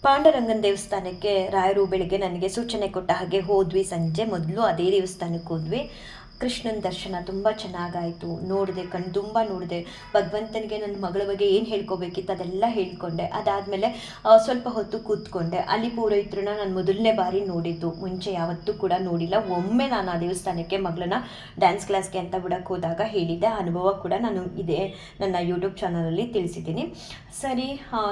ಪಾಂಡುರಂಗನ ದೇವಸ್ಥಾನಕ್ಕೆ ರಾಯರು ಬೆಳಗ್ಗೆ ನನಗೆ ಸೂಚನೆ ಕೊಟ್ಟ ಹಾಗೆ ಹೋದ್ವಿ. ಸಂಜೆ ಮೊದಲು ಅದೇ ದೇವಸ್ಥಾನಕ್ಕೆ ಹೋದ್ವಿ. ಕೃಷ್ಣನ ದರ್ಶನ ತುಂಬ ಚೆನ್ನಾಗಾಯಿತು. ನೋಡಿದೆ, ಕಣ್ಣು ತುಂಬ ನೋಡಿದೆ. ಭಗವಂತನಿಗೆ ನನ್ನ ಮಗಳ ಬಗ್ಗೆ ಏನು ಹೇಳ್ಕೊಬೇಕಿತ್ತು ಅದೆಲ್ಲ ಹೇಳ್ಕೊಂಡೆ. ಅದಾದಮೇಲೆ ಸ್ವಲ್ಪ ಹೊತ್ತು ಕೂತ್ಕೊಂಡೆ. ಅಲ್ಲಿ ಪುರೋಹಿತ್ರನ ನಾನು ಮೊದಲನೇ ಬಾರಿ ನೋಡಿದ್ದು, ಮುಂಚೆ ಯಾವತ್ತೂ ಕೂಡ ನೋಡಿಲ್ಲ. ಒಮ್ಮೆ ನಾನು ಆ ದೇವಸ್ಥಾನಕ್ಕೆ ಮಗಳನ್ನ ಡ್ಯಾನ್ಸ್ ಕ್ಲಾಸ್ಗೆ ಅಂತ ಬಿಡಕ್ಕೆ ಹೋದಾಗ ಹೇಳಿದ್ದೆ. ಅನುಭವ ಕೂಡ ನಾನು ಇದೇ ನನ್ನ ಯೂಟ್ಯೂಬ್ ಚಾನಲಲ್ಲಿ ತಿಳಿಸಿದ್ದೀನಿ. ಸರಿ,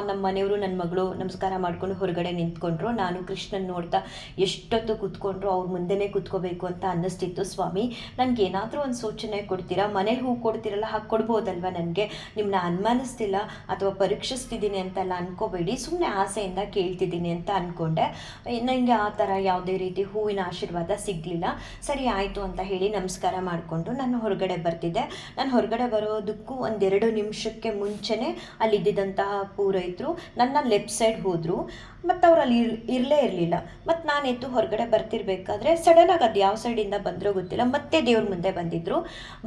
ನಮ್ಮ ಮನೆಯವರು ನನ್ನ ಮಗಳು ನಮಸ್ಕಾರ ಮಾಡಿಕೊಂಡು ಹೊರಗಡೆ ನಿಂತ್ಕೊಂಡ್ರು. ನಾನು ಕೃಷ್ಣನ್ ನೋಡ್ತಾ ಎಷ್ಟೊತ್ತು ಕೂತ್ಕೊಂಡ್ರು. ಅವ್ರ ಮುಂದೆನೇ ಕೂತ್ಕೋಬೇಕು ಅಂತ ಅನ್ನಿಸ್ತಿತ್ತು. ಸ್ವಾಮಿ, ನನಗೆ ಏನಾದರೂ ಒಂದು ಸೂಚನೆ ಕೊಡ್ತೀರಾ? ಮನೇಲಿ ಹೂ ಕೊಡ್ತೀರಲ್ಲ, ಹಾಗೆ ಕೊಡ್ಬೋದಲ್ವ ನನಗೆ? ನಿಮ್ಮನ್ನ ಅನುಮಾನಿಸ್ತಿಲ್ಲ ಅಥವಾ ಪರೀಕ್ಷಿಸ್ತಿದ್ದೀನಿ ಅಂತೆಲ್ಲ ಅನ್ಕೋಬೇಡಿ, ಸುಮ್ಮನೆ ಆಸೆಯಿಂದ ಕೇಳ್ತಿದ್ದೀನಿ ಅಂತ ಅಂದ್ಕೊಂಡೆ. ನನಗೆ ಆ ಥರ ಯಾವುದೇ ರೀತಿ ಹೂವಿನ ಆಶೀರ್ವಾದ ಸಿಗಲಿಲ್ಲ. ಸರಿ ಆಯಿತು ಅಂತ ಹೇಳಿ ನಮಸ್ಕಾರ ಮಾಡಿಕೊಂಡು ನಾನು ಹೊರಗಡೆ ಬರ್ತಿದ್ದೆ. ನಾನು ಹೊರಗಡೆ ಬರೋದಕ್ಕೂ 1-2 ನಿಮಿಷಕ್ಕೆ ಮುಂಚೆನೇ ಅಲ್ಲಿದ್ದಂತಹ ಪುರೋಹಿತರು ನನ್ನ ಲೆಫ್ಟ್ ಸೈಡ್ ಹೋದರು. ಮತ್ತು ಅವ್ರು ಅಲ್ಲಿ ಇರಲೇ ಇರಲಿಲ್ಲ. ಮತ್ತು ನಾನು ಎದ್ದು ಹೊರಗಡೆ ಬರ್ತಿರ್ಬೇಕಾದ್ರೆ ಸಡನ್ನಾಗಿ ಅದು ಯಾವ ಸೈಡಿಂದ ಬಂದರೂ ಗೊತ್ತಿಲ್ಲ, ಮತ್ತೆ ದೇವ್ರ ಮುಂದೆ ಬಂದಿದ್ದರು.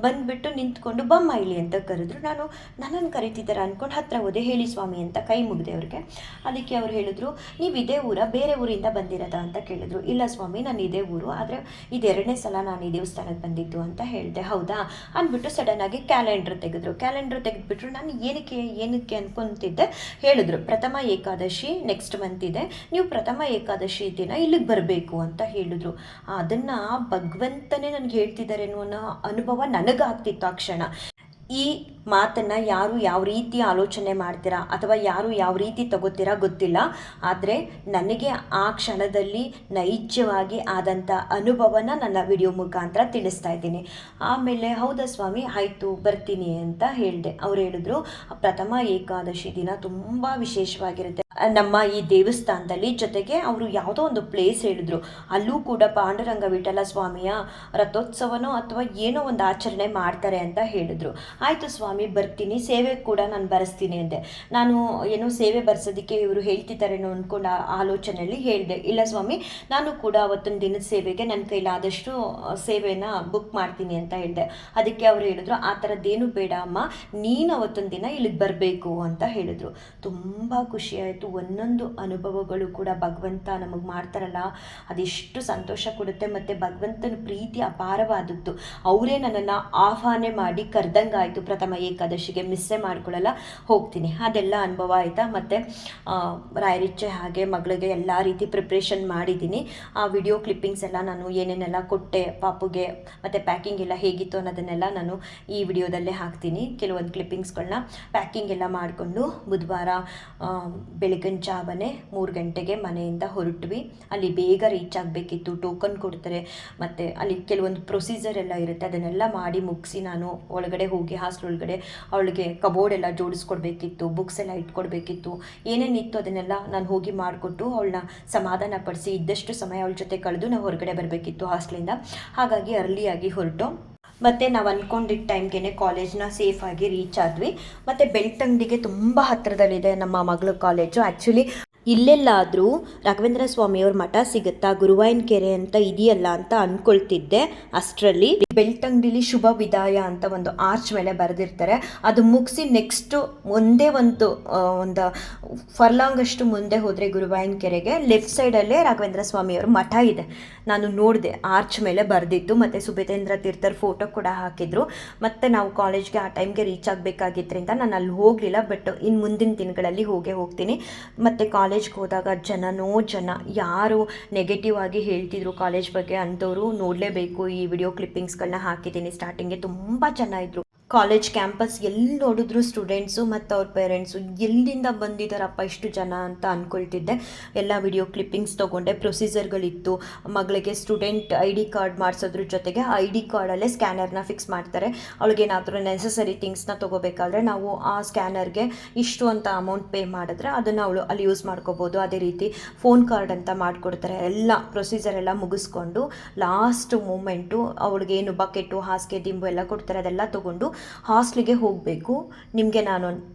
ಬಂದುಬಿಟ್ಟು ನಿಂತ್ಕೊಂಡು ಬಮ್ಮ ಇಲ್ಲಿ ಅಂತ ಕರೆದ್ರು. ನಾನು ನನ್ನನ್ನು ಕರಿತಿದ್ದಾರೆ ಅಂದ್ಕೊಂಡು ಹತ್ತಿರ ಹೋದೆ. ಹೇಳಿ ಸ್ವಾಮಿ ಅಂತ ಕೈ ಮುಗಿದೆ ಅವ್ರಿಗೆ. ಅದಕ್ಕೆ ಅವ್ರು ಹೇಳಿದ್ರು, ನೀವು ಇದೇ ಊರ ಬೇರೆ ಊರಿಂದ ಬಂದಿರೋದಾ ಅಂತ ಕೇಳಿದ್ರು. ಇಲ್ಲ ಸ್ವಾಮಿ, ನಾನು ಇದೇ ಊರು, ಆದರೆ ಇದು 2ನೇ ಸಲ ನಾನು ಈ ದೇವಸ್ಥಾನಕ್ಕೆ ಬಂದಿದ್ದು ಅಂತ ಹೇಳಿದೆ. ಹೌದಾ ಅಂದ್ಬಿಟ್ಟು ಸಡನ್ನಾಗಿ ಕ್ಯಾಲೆಂಡ್ರ್ ತೆಗೆದ್ರು. ಕ್ಯಾಲೆಂಡ್ರ್ ತೆಗೆದುಬಿಟ್ರು. ನಾನು ಏನಕ್ಕೆ ಅನ್ಕೊತಿದ್ದೆ. ಹೇಳಿದ್ರು, ಪ್ರಥಮ ಏಕಾದಶಿ ನೆಕ್ಸ್ಟ್ ಮಂತ್ ಇದೆ, ನೀವು ಪ್ರಥಮ ಏಕಾದಶಿ ದಿನ ಇಲ್ಲಿಗೆ ಬರಬೇಕು ಅಂತ ಹೇಳಿದ್ರು. ಅದನ್ನು ಭಗವಂತನೇ ನನಗೆ ಹೇಳ್ತಿದ್ದಾರೆ ಅನ್ನೋ ಅನುಭವ ನನಗಾಗ್ತಿತ್ತು ಆ ಕ್ಷಣ. ಈ ಮಾತನ್ನು ಯಾರು ಯಾವ ರೀತಿ ಆಲೋಚನೆ ಮಾಡ್ತೀರಾ ಅಥವಾ ಯಾರು ಯಾವ ರೀತಿ ತಗೋತೀರಾ ಗೊತ್ತಿಲ್ಲ, ಆದರೆ ನನಗೆ ಆ ಕ್ಷಣದಲ್ಲಿ ನೈಜವಾಗಿ ಆದಂಥ ಅನುಭವನ ನನ್ನ ವಿಡಿಯೋ ಮುಖಾಂತರ ತಿಳಿಸ್ತಾ ಇದ್ದೀನಿ. ಆಮೇಲೆ ಹೌದಾ ಸ್ವಾಮಿ, ಆಯಿತು ಬರ್ತೀನಿ ಅಂತ ಹೇಳಿದೆ. ಅವ್ರು ಹೇಳಿದ್ರು, ಪ್ರಥಮ ಏಕಾದಶಿ ದಿನ ತುಂಬ ವಿಶೇಷವಾಗಿರುತ್ತೆ ನಮ್ಮ ಈ ದೇವಸ್ಥಾನದಲ್ಲಿ. ಜೊತೆಗೆ ಅವರು ಯಾವುದೋ ಒಂದು ಪ್ಲೇಸ್ ಹೇಳಿದ್ರು, ಅಲ್ಲೂ ಕೂಡ ಪಾಂಡುರಂಗ ವಿಠಲ ಸ್ವಾಮಿಯ ರಥೋತ್ಸವನೋ ಅಥವಾ ಏನೋ ಒಂದು ಆಚರಣೆ ಮಾಡ್ತಾರೆ ಅಂತ ಹೇಳಿದ್ರು. ಆಯಿತು ಸ್ವಾಮಿ ಬರ್ತೀನಿ, ಸೇವೆ ಕೂಡ ನಾನು ಬರೆಸ್ತೀನಿ ಅಂದೆ. ನಾನು ಏನೋ ಸೇವೆ ಬರೆಸೋದಕ್ಕೆ ಇವರು ಹೇಳ್ತಿದ್ದಾರೇನೋ ಅಂದ್ಕೊಂಡು ಆಲೋಚನೆಯಲ್ಲಿ ಹೇಳಿದೆ. ಇಲ್ಲ ಸ್ವಾಮಿ, ನಾನು ಕೂಡ ಅವತ್ತೊಂದು ದಿನದ ಸೇವೆಗೆ ನನ್ನ ಕೈಲಾದಷ್ಟು ಸೇವೆನ ಬುಕ್ ಮಾಡ್ತೀನಿ ಅಂತ ಹೇಳಿದೆ. ಅದಕ್ಕೆ ಅವರು ಹೇಳಿದ್ರು, ಆ ಥರದ್ದೇನು ಬೇಡ ಅಮ್ಮ, ನೀನು ಅವತ್ತೊಂದು ದಿನ ಇಲ್ಲಿಗೆ ಬರಬೇಕು ಅಂತ ಹೇಳಿದ್ರು. ತುಂಬ ಖುಷಿಯಾಯಿತು. ಒಂದೊಂದು ಅನುಭವಗಳು ಕೂಡ ಭಗವಂತ ನಮಗೆ ಮಾಡ್ತಾರಲ್ಲ, ಅದೆಷ್ಟು ಸಂತೋಷ ಕೊಡುತ್ತೆ. ಮತ್ತು ಭಗವಂತನ ಪ್ರೀತಿ ಅಪಾರವಾದದ್ದು. ಅವರೇ ನನ್ನನ್ನು ಆಹ್ವಾನ ಮಾಡಿ ಕರೆದಂಗಾಯಿತು. ಪ್ರಥಮ ಏಕಾದಶಿಗೆ ಮಿಸ್ಸೇ ಮಾಡ್ಕೊಳ್ಳಲ್ಲ, ಹೋಗ್ತೀನಿ. ಅದೆಲ್ಲ ಅನುಭವ ಆಯಿತಾ. ಮತ್ತು ರಾಯರಿಚ್ಛೆ ಹಾಗೆ ಮಗಳಿಗೆ ಎಲ್ಲ ರೀತಿ ಪ್ರಿಪ್ರೇಷನ್ ಮಾಡಿದ್ದೀನಿ. ಆ ವಿಡಿಯೋ ಕ್ಲಿಪ್ಪಿಂಗ್ಸ್ ಎಲ್ಲ ನಾನು ಏನೇನೆಲ್ಲ ಕೊಟ್ಟೆ ಪಾಪುಗೆ, ಮತ್ತು ಪ್ಯಾಕಿಂಗ್ ಎಲ್ಲ ಹೇಗಿತ್ತು ಅನ್ನೋದನ್ನೆಲ್ಲ ನಾನು ಈ ವಿಡಿಯೋದಲ್ಲೇ ಹಾಕ್ತೀನಿ. ಕೆಲವೊಂದು ಕ್ಲಿಪ್ಪಿಂಗ್ಸ್ಗಳನ್ನ ಪ್ಯಾಕಿಂಗ್ ಎಲ್ಲ ಮಾಡಿಕೊಂಡು ಬುಧವಾರ ಬೆಳಗಿನ ಜಾವನೆ 3 ಗಂಟೆಗೆ ಮನೆಯಿಂದ ಹೊರಟ್ವಿ. ಅಲ್ಲಿ ಬೇಗ ರೀಚ್ ಆಗಬೇಕಿತ್ತು. ಟೋಕನ್ ಕೊಡ್ತಾರೆ, ಮತ್ತು ಅಲ್ಲಿ ಕೆಲವೊಂದು ಪ್ರೊಸೀಜರ್ ಎಲ್ಲ ಇರುತ್ತೆ. ಅದನ್ನೆಲ್ಲ ಮಾಡಿ ಮುಗಿಸಿ ನಾನು ಒಳಗಡೆ ಹೋಗಿ ಹಾಸ್ಟೆಲ್ ಒಳಗಡೆ ಅವಳಿಗೆ ಕಬೋರ್ಡ್ ಎಲ್ಲ ಜೋಡಿಸ್ಕೊಡ್ಬೇಕಿತ್ತು, ಬುಕ್ಸ್ ಎಲ್ಲ ಇಟ್ಕೊಡ್ಬೇಕಿತ್ತು. ಏನೇನಿತ್ತು ಅದನ್ನೆಲ್ಲ ನಾನು ಹೋಗಿ ಮಾಡಿಕೊಟ್ಟು ಅವಳನ್ನ ಸಮಾಧಾನ ಪಡಿಸಿ ಇದ್ದಷ್ಟು ಸಮಯ ಅವಳ ಜೊತೆ ಕಳೆದು ನಾವು ಹೊರಗಡೆ ಬರಬೇಕಿತ್ತು ಹಾಸ್ಟೆಲಿಂದ. ಹಾಗಾಗಿ ಅರ್ಲಿಯಾಗಿ ಹೊರಟು ಮತ್ತು ನಾವು ಅಂದ್ಕೊಂಡಿದ್ದ ಟೈಮ್ಗೆ ಕಾಲೇಜ್ನ ಸೇಫಾಗಿ ರೀಚ್ ಆದ್ವಿ. ಮತ್ತು ಬೆಳ್ತಂಗಡಿಗೆ ತುಂಬ ಹತ್ತಿರದಲ್ಲಿದೆ ನಮ್ಮ ಮಗಳ ಕಾಲೇಜು. ಆ್ಯಕ್ಚುಲಿ ಇಲ್ಲೆಲ್ಲಾದರೂ ರಾಘವೇಂದ್ರ ಸ್ವಾಮಿಯವ್ರ ಮಠ ಸಿಗುತ್ತಾ, ಗುರುವಾಯನ ಕೆರೆ ಅಂತ ಇದೆಯಲ್ಲ ಅಂತ ಅಂದ್ಕೊಳ್ತಿದ್ದೆ. ಅಷ್ಟರಲ್ಲಿ ಬೆಳ್ತಂಗಡಿಲಿ ಶುಭ ವಿದಾಯ ಅಂತ ಒಂದು ಆರ್ಚ್ ಮೇಲೆ ಬರೆದಿರ್ತಾರೆ. ಅದು ಮುಗಿಸಿ ನೆಕ್ಸ್ಟು ಒಂದೇ ಒಂದು ಫರ್ಲಾಂಗ್ ಅಷ್ಟು ಮುಂದೆ ಹೋದರೆ ಗುರುವಾಯನ ಕೆರೆಗೆ ಲೆಫ್ಟ್ ಸೈಡಲ್ಲೇ ರಾಘವೇಂದ್ರ ಸ್ವಾಮಿಯವ್ರ ಮಠ ಇದೆ. ನಾನು ನೋಡಿದೆ, ಆರ್ಚ್ ಮೇಲೆ ಬರೆದಿತ್ತು. ಮತ್ತು ಸುಬೇತೇಂದ್ರ ತೀರ್ಥರ್ ಫೋಟೋ ಕೂಡ ಹಾಕಿದ್ರು. ಮತ್ತು ನಾವು ಕಾಲೇಜ್ಗೆ ಆ ಟೈಮ್ಗೆ ರೀಚ್ ಆಗಬೇಕಾಗಿದ್ದರಿಂದ ನಾನು ಅಲ್ಲಿ ಹೋಗಲಿಲ್ಲ. ಬಟ್ ಇನ್ನು ಮುಂದಿನ ದಿನಗಳಲ್ಲಿ ಹೋಗ್ತೀನಿ. ಮತ್ತು ಕಾಲೇಜ್ಗೆ ಹೋದಾಗ ಜನ ಯಾರು ನೆಗೆಟಿವ್ ಆಗಿ ಹೇಳ್ತಿದ್ರು ಕಾಲೇಜ್ ಬಗ್ಗೆ ಅಂಥವ್ರು ನೋಡಲೇಬೇಕು. ಈ ವಿಡಿಯೋ ಕ್ಲಿಪ್ಪಿಂಗ್ಸ್ಗಳನ್ನ ಹಾಕಿದ್ದೀನಿ. ಸ್ಟಾರ್ಟಿಂಗ್ಗೆ ತುಂಬ ಜನ ಇದ್ದರು. ಕಾಲೇಜ್ ಕ್ಯಾಂಪಸ್ ಎಲ್ಲಿ ನೋಡಿದ್ರು ಸ್ಟೂಡೆಂಟ್ಸು ಮತ್ತು ಅವ್ರ ಪೇರೆಂಟ್ಸು. ಎಲ್ಲಿಂದ ಬಂದಿದ್ದಾರಪ್ಪ ಇಷ್ಟು ಜನ ಅಂತ ಅಂದ್ಕೊಳ್ತಿದ್ದೆ. ಎಲ್ಲ ವಿಡಿಯೋ ಕ್ಲಿಪ್ಪಿಂಗ್ಸ್ ತೊಗೊಂಡೆ. ಪ್ರೊಸೀಜರ್ಗಳಿತ್ತು. ಮಗಳಿಗೆ ಸ್ಟೂಡೆಂಟ್ ID ಕಾರ್ಡ್ ಮಾಡಿಸೋದ್ರ ಜೊತೆಗೆ ID ಕಾರ್ಡಲ್ಲೇ ಸ್ಕ್ಯಾನರ್ನ ಫಿಕ್ಸ್ ಮಾಡ್ತಾರೆ. ಅವಳಿಗೇನಾದರೂ ನೆಸಸರಿ ಥಿಂಗ್ಸ್ನ ತೊಗೋಬೇಕಾದ್ರೆ ನಾವು ಆ ಸ್ಕ್ಯಾನರ್ಗೆ ಇಷ್ಟು ಅಂತ ಅಮೌಂಟ್ ಪೇ ಮಾಡಿದ್ರೆ ಅದನ್ನು ಅವಳು ಅಲ್ಲಿ ಯೂಸ್ ಮಾಡ್ಕೋಬೋದು. ಅದೇ ರೀತಿ ಫೋನ್ ಕಾರ್ಡ್ ಅಂತ ಮಾಡಿಕೊಡ್ತಾರೆ. ಎಲ್ಲ ಪ್ರೊಸೀಜರ್ ಎಲ್ಲ ಮುಗಿಸ್ಕೊಂಡು ಲಾಸ್ಟ್ ಮೂಮೆಂಟು ಅವಳಿಗೇನು ಬಕೆಟು, ಹಾಸಿಗೆ, ದಿಂಬು ಎಲ್ಲ ಕೊಡ್ತಾರೆ. ಅದೆಲ್ಲ ತೊಗೊಂಡು ಹಾಸ್ಟ್ಲಿಗೆ ಹೋಗಬೇಕು. ನಿಮಗೆ ನಾನು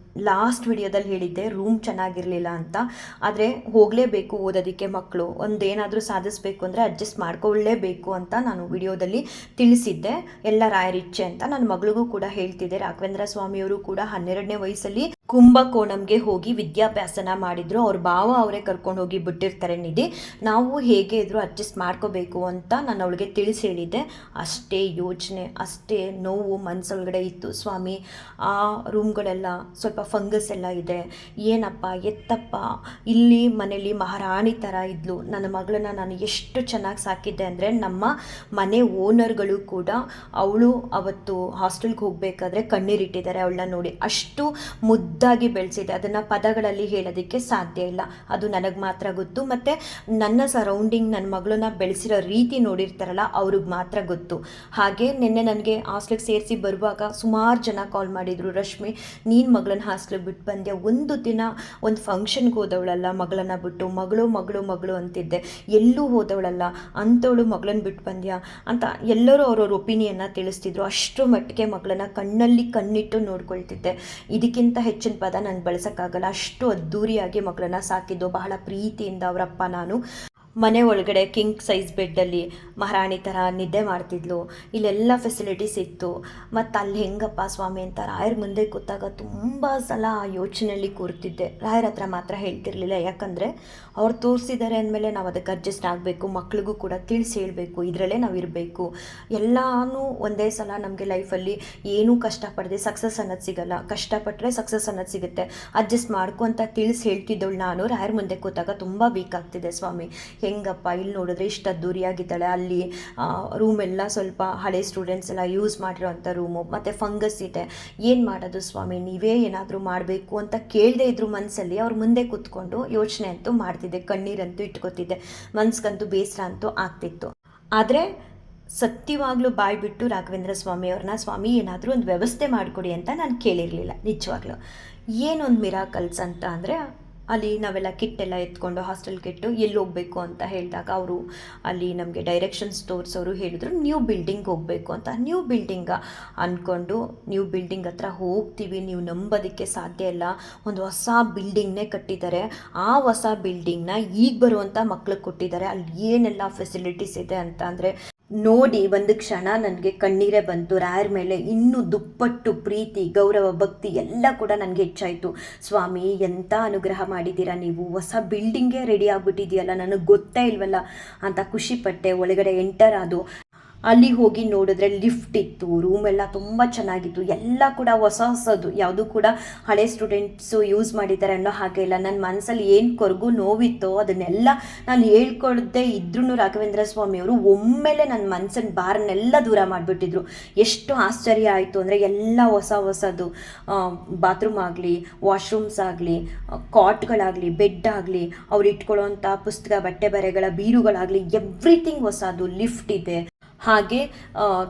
ಲಾಸ್ಟ್ ವಿಡಿಯೋದಲ್ಲಿ ಹೇಳಿದ್ದೆ ರೂಮ್ ಚೆನ್ನಾಗಿರಲಿಲ್ಲ ಅಂತ. ಆದರೆ ಹೋಗಲೇಬೇಕು ಓದೋದಕ್ಕೆ. ಮಕ್ಕಳು ಒಂದೇನಾದರೂ ಸಾಧಿಸಬೇಕು ಅಂದರೆ ಅಡ್ಜಸ್ಟ್ ಮಾಡ್ಕೊಳ್ಳೇಬೇಕು ಅಂತ ನಾನು ವಿಡಿಯೋದಲ್ಲಿ ತಿಳಿಸಿದ್ದೆ. ಎಲ್ಲ ರಾಯರಿಚ್ಛೆ ಅಂತ ನನ್ನ ಮಗಳಿಗೂ ಕೂಡ ಹೇಳ್ತಿದ್ದೆ. ರಾಘವೇಂದ್ರ ಸ್ವಾಮಿಯವರು ಕೂಡ 12ನೇ ವಯಸ್ಸಲ್ಲಿ ಕುಂಭಕೋಣಂಗೆ ಹೋಗಿ ವಿದ್ಯಾಭ್ಯಾಸನ ಮಾಡಿದ್ರು. ಅವ್ರ ಭಾವ ಅವರೇ ಕರ್ಕೊಂಡು ಹೋಗಿ ಬಿಟ್ಟಿರ್ತಾರೆ ನಿಧಿ. ನಾವು ಹೇಗೆ ಇದ್ರೂ ಅಡ್ಜಸ್ಟ್ ಮಾಡ್ಕೋಬೇಕು ಅಂತ ನಾನು ಅವಳಿಗೆ ತಿಳಿಸಿ ಹೇಳಿದ್ದೆ. ಅಷ್ಟೇ ಯೋಚನೆ, ಅಷ್ಟೇ ನೋವು ಮನಸ್ಸೊಳಗಡೆ ಇತ್ತು. ಸ್ವಾಮಿ, ಆ ರೂಮ್ಗಳೆಲ್ಲ ಸ್ವಲ್ಪ ಫಂಗಸ್ ಎಲ್ಲ ಇದೆ, ಏನಪ್ಪ ಎತ್ತಪ್ಪ, ಇಲ್ಲಿ ಮನೇಲಿ ಮಹಾರಾಣಿ ಥರ ಇದ್ಲು ನನ್ನ ಮಗಳನ್ನ ನಾನು ಎಷ್ಟು ಚೆನ್ನಾಗಿ ಸಾಕಿದ್ದೆ ಅಂದರೆ ನಮ್ಮ ಮನೆ ಓನರ್ಗಳು ಕೂಡ ಅವಳು ಅವತ್ತು ಹಾಸ್ಟೆಲ್ಗೆ ಹೋಗಬೇಕಾದ್ರೆ ಕಣ್ಣೀರಿಟ್ಟಿದ್ದಾರೆ ಅವಳನ್ನ ನೋಡಿ. ಅಷ್ಟು ಮುದ್ದಾಗಿ ಬೆಳೆಸಿದೆ, ಅದನ್ನು ಪದಗಳಲ್ಲಿ ಹೇಳೋದಕ್ಕೆ ಸಾಧ್ಯ ಇಲ್ಲ. ಅದು ನನಗೆ ಮಾತ್ರ ಗೊತ್ತು. ಮತ್ತು ನನ್ನ ಸರೌಂಡಿಂಗ್ ನನ್ನ ಮಗಳನ್ನ ಬೆಳೆಸಿರೋ ರೀತಿ ನೋಡಿರ್ತಾರಲ್ಲ ಅವ್ರಿಗೆ ಮಾತ್ರ ಗೊತ್ತು. ಹಾಗೆ ನಿನ್ನೆ ನನಗೆ ಹಾಸ್ಟೆಲ್ಗೆ ಸೇರಿಸಿ ಬರುವಾಗ ಸುಮಾರು ಜನ ಕಾಲ್ ಮಾಡಿದರು, ರಶ್ಮಿ ನೀನು ಮಗಳನ್ನ ಹಾಸ್ಟೆಲ್ಗೆ ಬಿಟ್ಟು ಬಂದೆ, ಒಂದು ದಿನ ಒಂದು ಫಂಕ್ಷನ್ಗೆ ಹೋದವಳಲ್ಲ ಮಗಳನ್ನ ಬಿಟ್ಟು, ಮಗಳು ಮಗಳು ಮಗಳು ಅಂತಿದ್ದೆ, ಎಲ್ಲೂ ಹೋದವಳಲ್ಲ ಅಂಥವಳು ಮಗಳನ್ನ ಬಿಟ್ಟು ಬಂದ್ಯಾ ಅಂತ ಎಲ್ಲರೂ ಅವ್ರವ್ರ ಒಪಿನಿಯನ್ನ ತಿಳಿಸ್ತಿದ್ರು. ಅಷ್ಟರ ಮಟ್ಟಿಗೆ ಮಗಳನ್ನ ಕಣ್ಣಲ್ಲಿ ಕಣ್ಣಿಟ್ಟು ನೋಡ್ಕೊಳ್ತಿದ್ದೆ. ಇದಕ್ಕಿಂತ ಹೆಚ್ಚಿನ ಪದ ನಾನು ಬಳಸೋಕ್ಕಾಗಲ್ಲ. ಅಷ್ಟು ಅದ್ಧೂರಿಯಾಗಿ ಮಗಳನ್ನ ಸಾಕಿದ್ದು, ಬಹಳ ಪ್ರೀತಿಯಿಂದ ಅವರಪ್ಪ. ನಾನು ಮನೆ ಒಳಗಡೆ ಕಿಂಗ್ ಸೈಜ್ ಬೆಡ್ಡಲ್ಲಿ ಮಹಾರಾಣಿ ಥರ ನಿದ್ದೆ ಮಾಡ್ತಿದ್ಲು. ಇಲ್ಲೆಲ್ಲ ಫೆಸಿಲಿಟೀಸ್ ಇತ್ತು. ಮತ್ತು ಅಲ್ಲಿ ಹೆಂಗಪ್ಪ ಸ್ವಾಮಿ ಅಂತ ರಾಯರ ಮುಂದೆ ಕೂತಾಗ ತುಂಬ ಸಲ ಆ ಯೋಚನೆಯಲ್ಲಿ ಕೂರ್ತಿದ್ದೆ. ರಾಯರ ಹತ್ರ ಮಾತ್ರ ಹೇಳ್ತಿರ್ಲಿಲ್ಲ, ಯಾಕಂದರೆ ಅವ್ರು ತೋರಿಸಿದ್ದಾರೆ ಅಂದಮೇಲೆ ನಾವು ಅದಕ್ಕೆ ಅಡ್ಜಸ್ಟ್ ಆಗಬೇಕು, ಮಕ್ಳಿಗೂ ಕೂಡ ತಿಳಿಸಿ ಹೇಳಬೇಕು, ಇದರಲ್ಲೇ ನಾವು ಇರಬೇಕು. ಎಲ್ಲನೂ ಒಂದೇ ಸಲ ನಮಗೆ ಲೈಫಲ್ಲಿ ಏನೂ ಕಷ್ಟಪಡದೆ ಸಕ್ಸಸ್ ಅನ್ನೋದು ಸಿಗಲ್ಲ, ಕಷ್ಟಪಟ್ಟರೆ ಸಕ್ಸಸ್ ಅನ್ನೋದು ಸಿಗುತ್ತೆ. ಅಡ್ಜಸ್ಟ್ ಮಾಡ್ಕೊ ಅಂತ ತಿಳಿಸಿ ಹೇಳ್ತಿದ್ದವಳು ನಾನು ರಾಯರ ಮುಂದೆ ಕೂತಾಗ ತುಂಬ ವೀಕ್ ಆಗ್ತಿದೆ. ಸ್ವಾಮಿ ಹೆಂಗಪ್ಪ, ಇಲ್ಲಿ ನೋಡಿದ್ರೆ ಇಷ್ಟು ಅದ್ದೂರಿಯಾಗಿದ್ದಾಳೆ, ಅಲ್ಲಿ ರೂಮ್ ಎಲ್ಲ ಸ್ವಲ್ಪ ಹಳೆ ಸ್ಟೂಡೆಂಟ್ಸ್ ಎಲ್ಲ ಯೂಸ್ ಮಾಡಿರೋಂಥ ರೂಮು, ಮತ್ತು ಫಂಗಸ್ ಇದೆ, ಏನು ಮಾಡೋದು ಸ್ವಾಮಿ, ನೀವೇ ಏನಾದರೂ ಮಾಡಬೇಕು ಅಂತ ಕೇಳದೇ ಇದ್ರು ಮನಸ್ಸಲ್ಲಿ. ಅವ್ರ ಮುಂದೆ ಕೂತ್ಕೊಂಡು ಯೋಚನೆ ಅಂತೂ ಮಾಡ್ತಿದ್ದೆ, ಕಣ್ಣೀರಂತೂ ಇಟ್ಕೋತಿದ್ದೆ, ಮನ್ಸ್ಗಂತೂ ಬೇಸರ ಅಂತೂ ಆಗ್ತಿತ್ತು. ಆದರೆ ಸತ್ಯವಾಗ್ಲೂ ಬಾಯಿ ಬಿಟ್ಟು ರಾಘವೇಂದ್ರ ಸ್ವಾಮಿಯವ್ರನ್ನ, ಸ್ವಾಮಿ ಏನಾದರೂ ಒಂದು ವ್ಯವಸ್ಥೆ ಮಾಡಿಕೊಡಿ ಅಂತ ನಾನು ಕೇಳಿರಲಿಲ್ಲ. ನಿಜವಾಗ್ಲೂ ಏನೊಂದು ಮಿರಾಕಲ್ಸ್ ಅಂತ ಅಂದರೆ, ಅಲ್ಲಿ ನಾವೆಲ್ಲ ಕಿಟ್ಟೆಲ್ಲ ಎತ್ಕೊಂಡು ಹಾಸ್ಟೆಲ್ ಕಿಟ್ಟು ಎಲ್ಲಿ ಹೋಗಬೇಕು ಅಂತ ಹೇಳಿದಾಗ ಅವರು ಅಲ್ಲಿ ನಮಗೆ ಡೈರೆಕ್ಷನ್ಸ್ ತೋರಿಸೋರು ಹೇಳಿದ್ರು ನ್ಯೂ ಬಿಲ್ಡಿಂಗ್ ಹೋಗಬೇಕು ಅಂತ. ನ್ಯೂ ಬಿಲ್ಡಿಂಗ ಅಂದ್ಕೊಂಡು ನ್ಯೂ ಬಿಲ್ಡಿಂಗ್ ಹತ್ರ ಹೋಗ್ತೀವಿ, ನೀವು ನಂಬೋದಕ್ಕೆ ಸಾಧ್ಯ ಇಲ್ಲ, ಒಂದು ಹೊಸ ಬಿಲ್ಡಿಂಗ್ನೇ ಕಟ್ಟಿದ್ದಾರೆ. ಆ ಹೊಸ ಬಿಲ್ಡಿಂಗ್ನ ಈಗ ಬರುವಂಥ ಮಕ್ಳಿಗೆ ಕೊಟ್ಟಿದ್ದಾರೆ. ಅಲ್ಲಿ ಏನೆಲ್ಲ ಫೆಸಿಲಿಟೀಸ್ ಇದೆ ಅಂತ ಅಂದರೆ ನೋಡಿ ಒಂದು ಕ್ಷಣ ನನಗೆ ಕಣ್ಣೀರೇ ಬಂತು. ರಾಯರ ಮೇಲೆ ಇನ್ನೂ ದುಪ್ಪಟ್ಟು ಪ್ರೀತಿ, ಗೌರವ, ಭಕ್ತಿ ಎಲ್ಲ ಕೂಡ ನನಗೆ ಹೆಚ್ಚಾಯಿತು. ಸ್ವಾಮಿ ಎಂಥ ಅನುಗ್ರಹ ಮಾಡಿದ್ದೀರಾ ನೀವು, ಹೊಸ ಬಿಲ್ಡಿಂಗೇ ರೆಡಿ ಆಗಿಬಿಟ್ಟಿದೆಯಲ್ಲ, ನನಗೆ ಗೊತ್ತೇ ಇಲ್ವಲ್ಲ ಅಂತ ಖುಷಿಪಟ್ಟೆ. ಒಳಗಡೆ ಎಂಟರ್ ಆದು ಅಲ್ಲಿ ಹೋಗಿ ನೋಡಿದ್ರೆ ಲಿಫ್ಟ್ ಇತ್ತು, ರೂಮೆಲ್ಲ ತುಂಬ ಚೆನ್ನಾಗಿತ್ತು, ಎಲ್ಲ ಕೂಡ ಹೊಸ ಹೊಸದು, ಯಾವುದೂ ಕೂಡ ಹಳೆ ಸ್ಟೂಡೆಂಟ್ಸು ಯೂಸ್ ಮಾಡಿದ್ದಾರೆ ಅನ್ನೋ ಹಾಗೆ ಇಲ್ಲ. ನನ್ನ ಮನಸ್ಸಲ್ಲಿ ಏನು ಕೊರಗು ನೋವಿತ್ತೋ ಅದನ್ನೆಲ್ಲ ನಾನು ಹೇಳ್ಕೊಳ್ದೆ ಇದ್ರೂ ರಾಘವೇಂದ್ರ ಸ್ವಾಮಿಯವರು ಒಮ್ಮೆಲೆ ನನ್ನ ಮನಸ್ಸಿನ ಭಾರನ್ನೆಲ್ಲ ದೂರ ಮಾಡಿಬಿಟ್ಟಿದ್ರು. ಎಷ್ಟು ಆಶ್ಚರ್ಯ ಆಯಿತು ಅಂದರೆ, ಎಲ್ಲ ಹೊಸ ಹೊಸದು, ಬಾತ್ರೂಮ್ ಆಗಲಿ, ವಾಶ್ರೂಮ್ಸ್ ಆಗಲಿ, ಕಾಟ್ಗಳಾಗಲಿ, ಬೆಡ್ ಆಗಲಿ, ಅವ್ರು ಇಟ್ಕೊಳ್ಳೋವಂಥ ಪುಸ್ತಕ ಬಟ್ಟೆ ಬರೆಗಳ ಬೀರುಗಳಾಗಲಿ, ಎವ್ರಿಥಿಂಗ್ ಹೊಸದು. ಲಿಫ್ಟ್ ಇದೆ, ಹಾಗೆ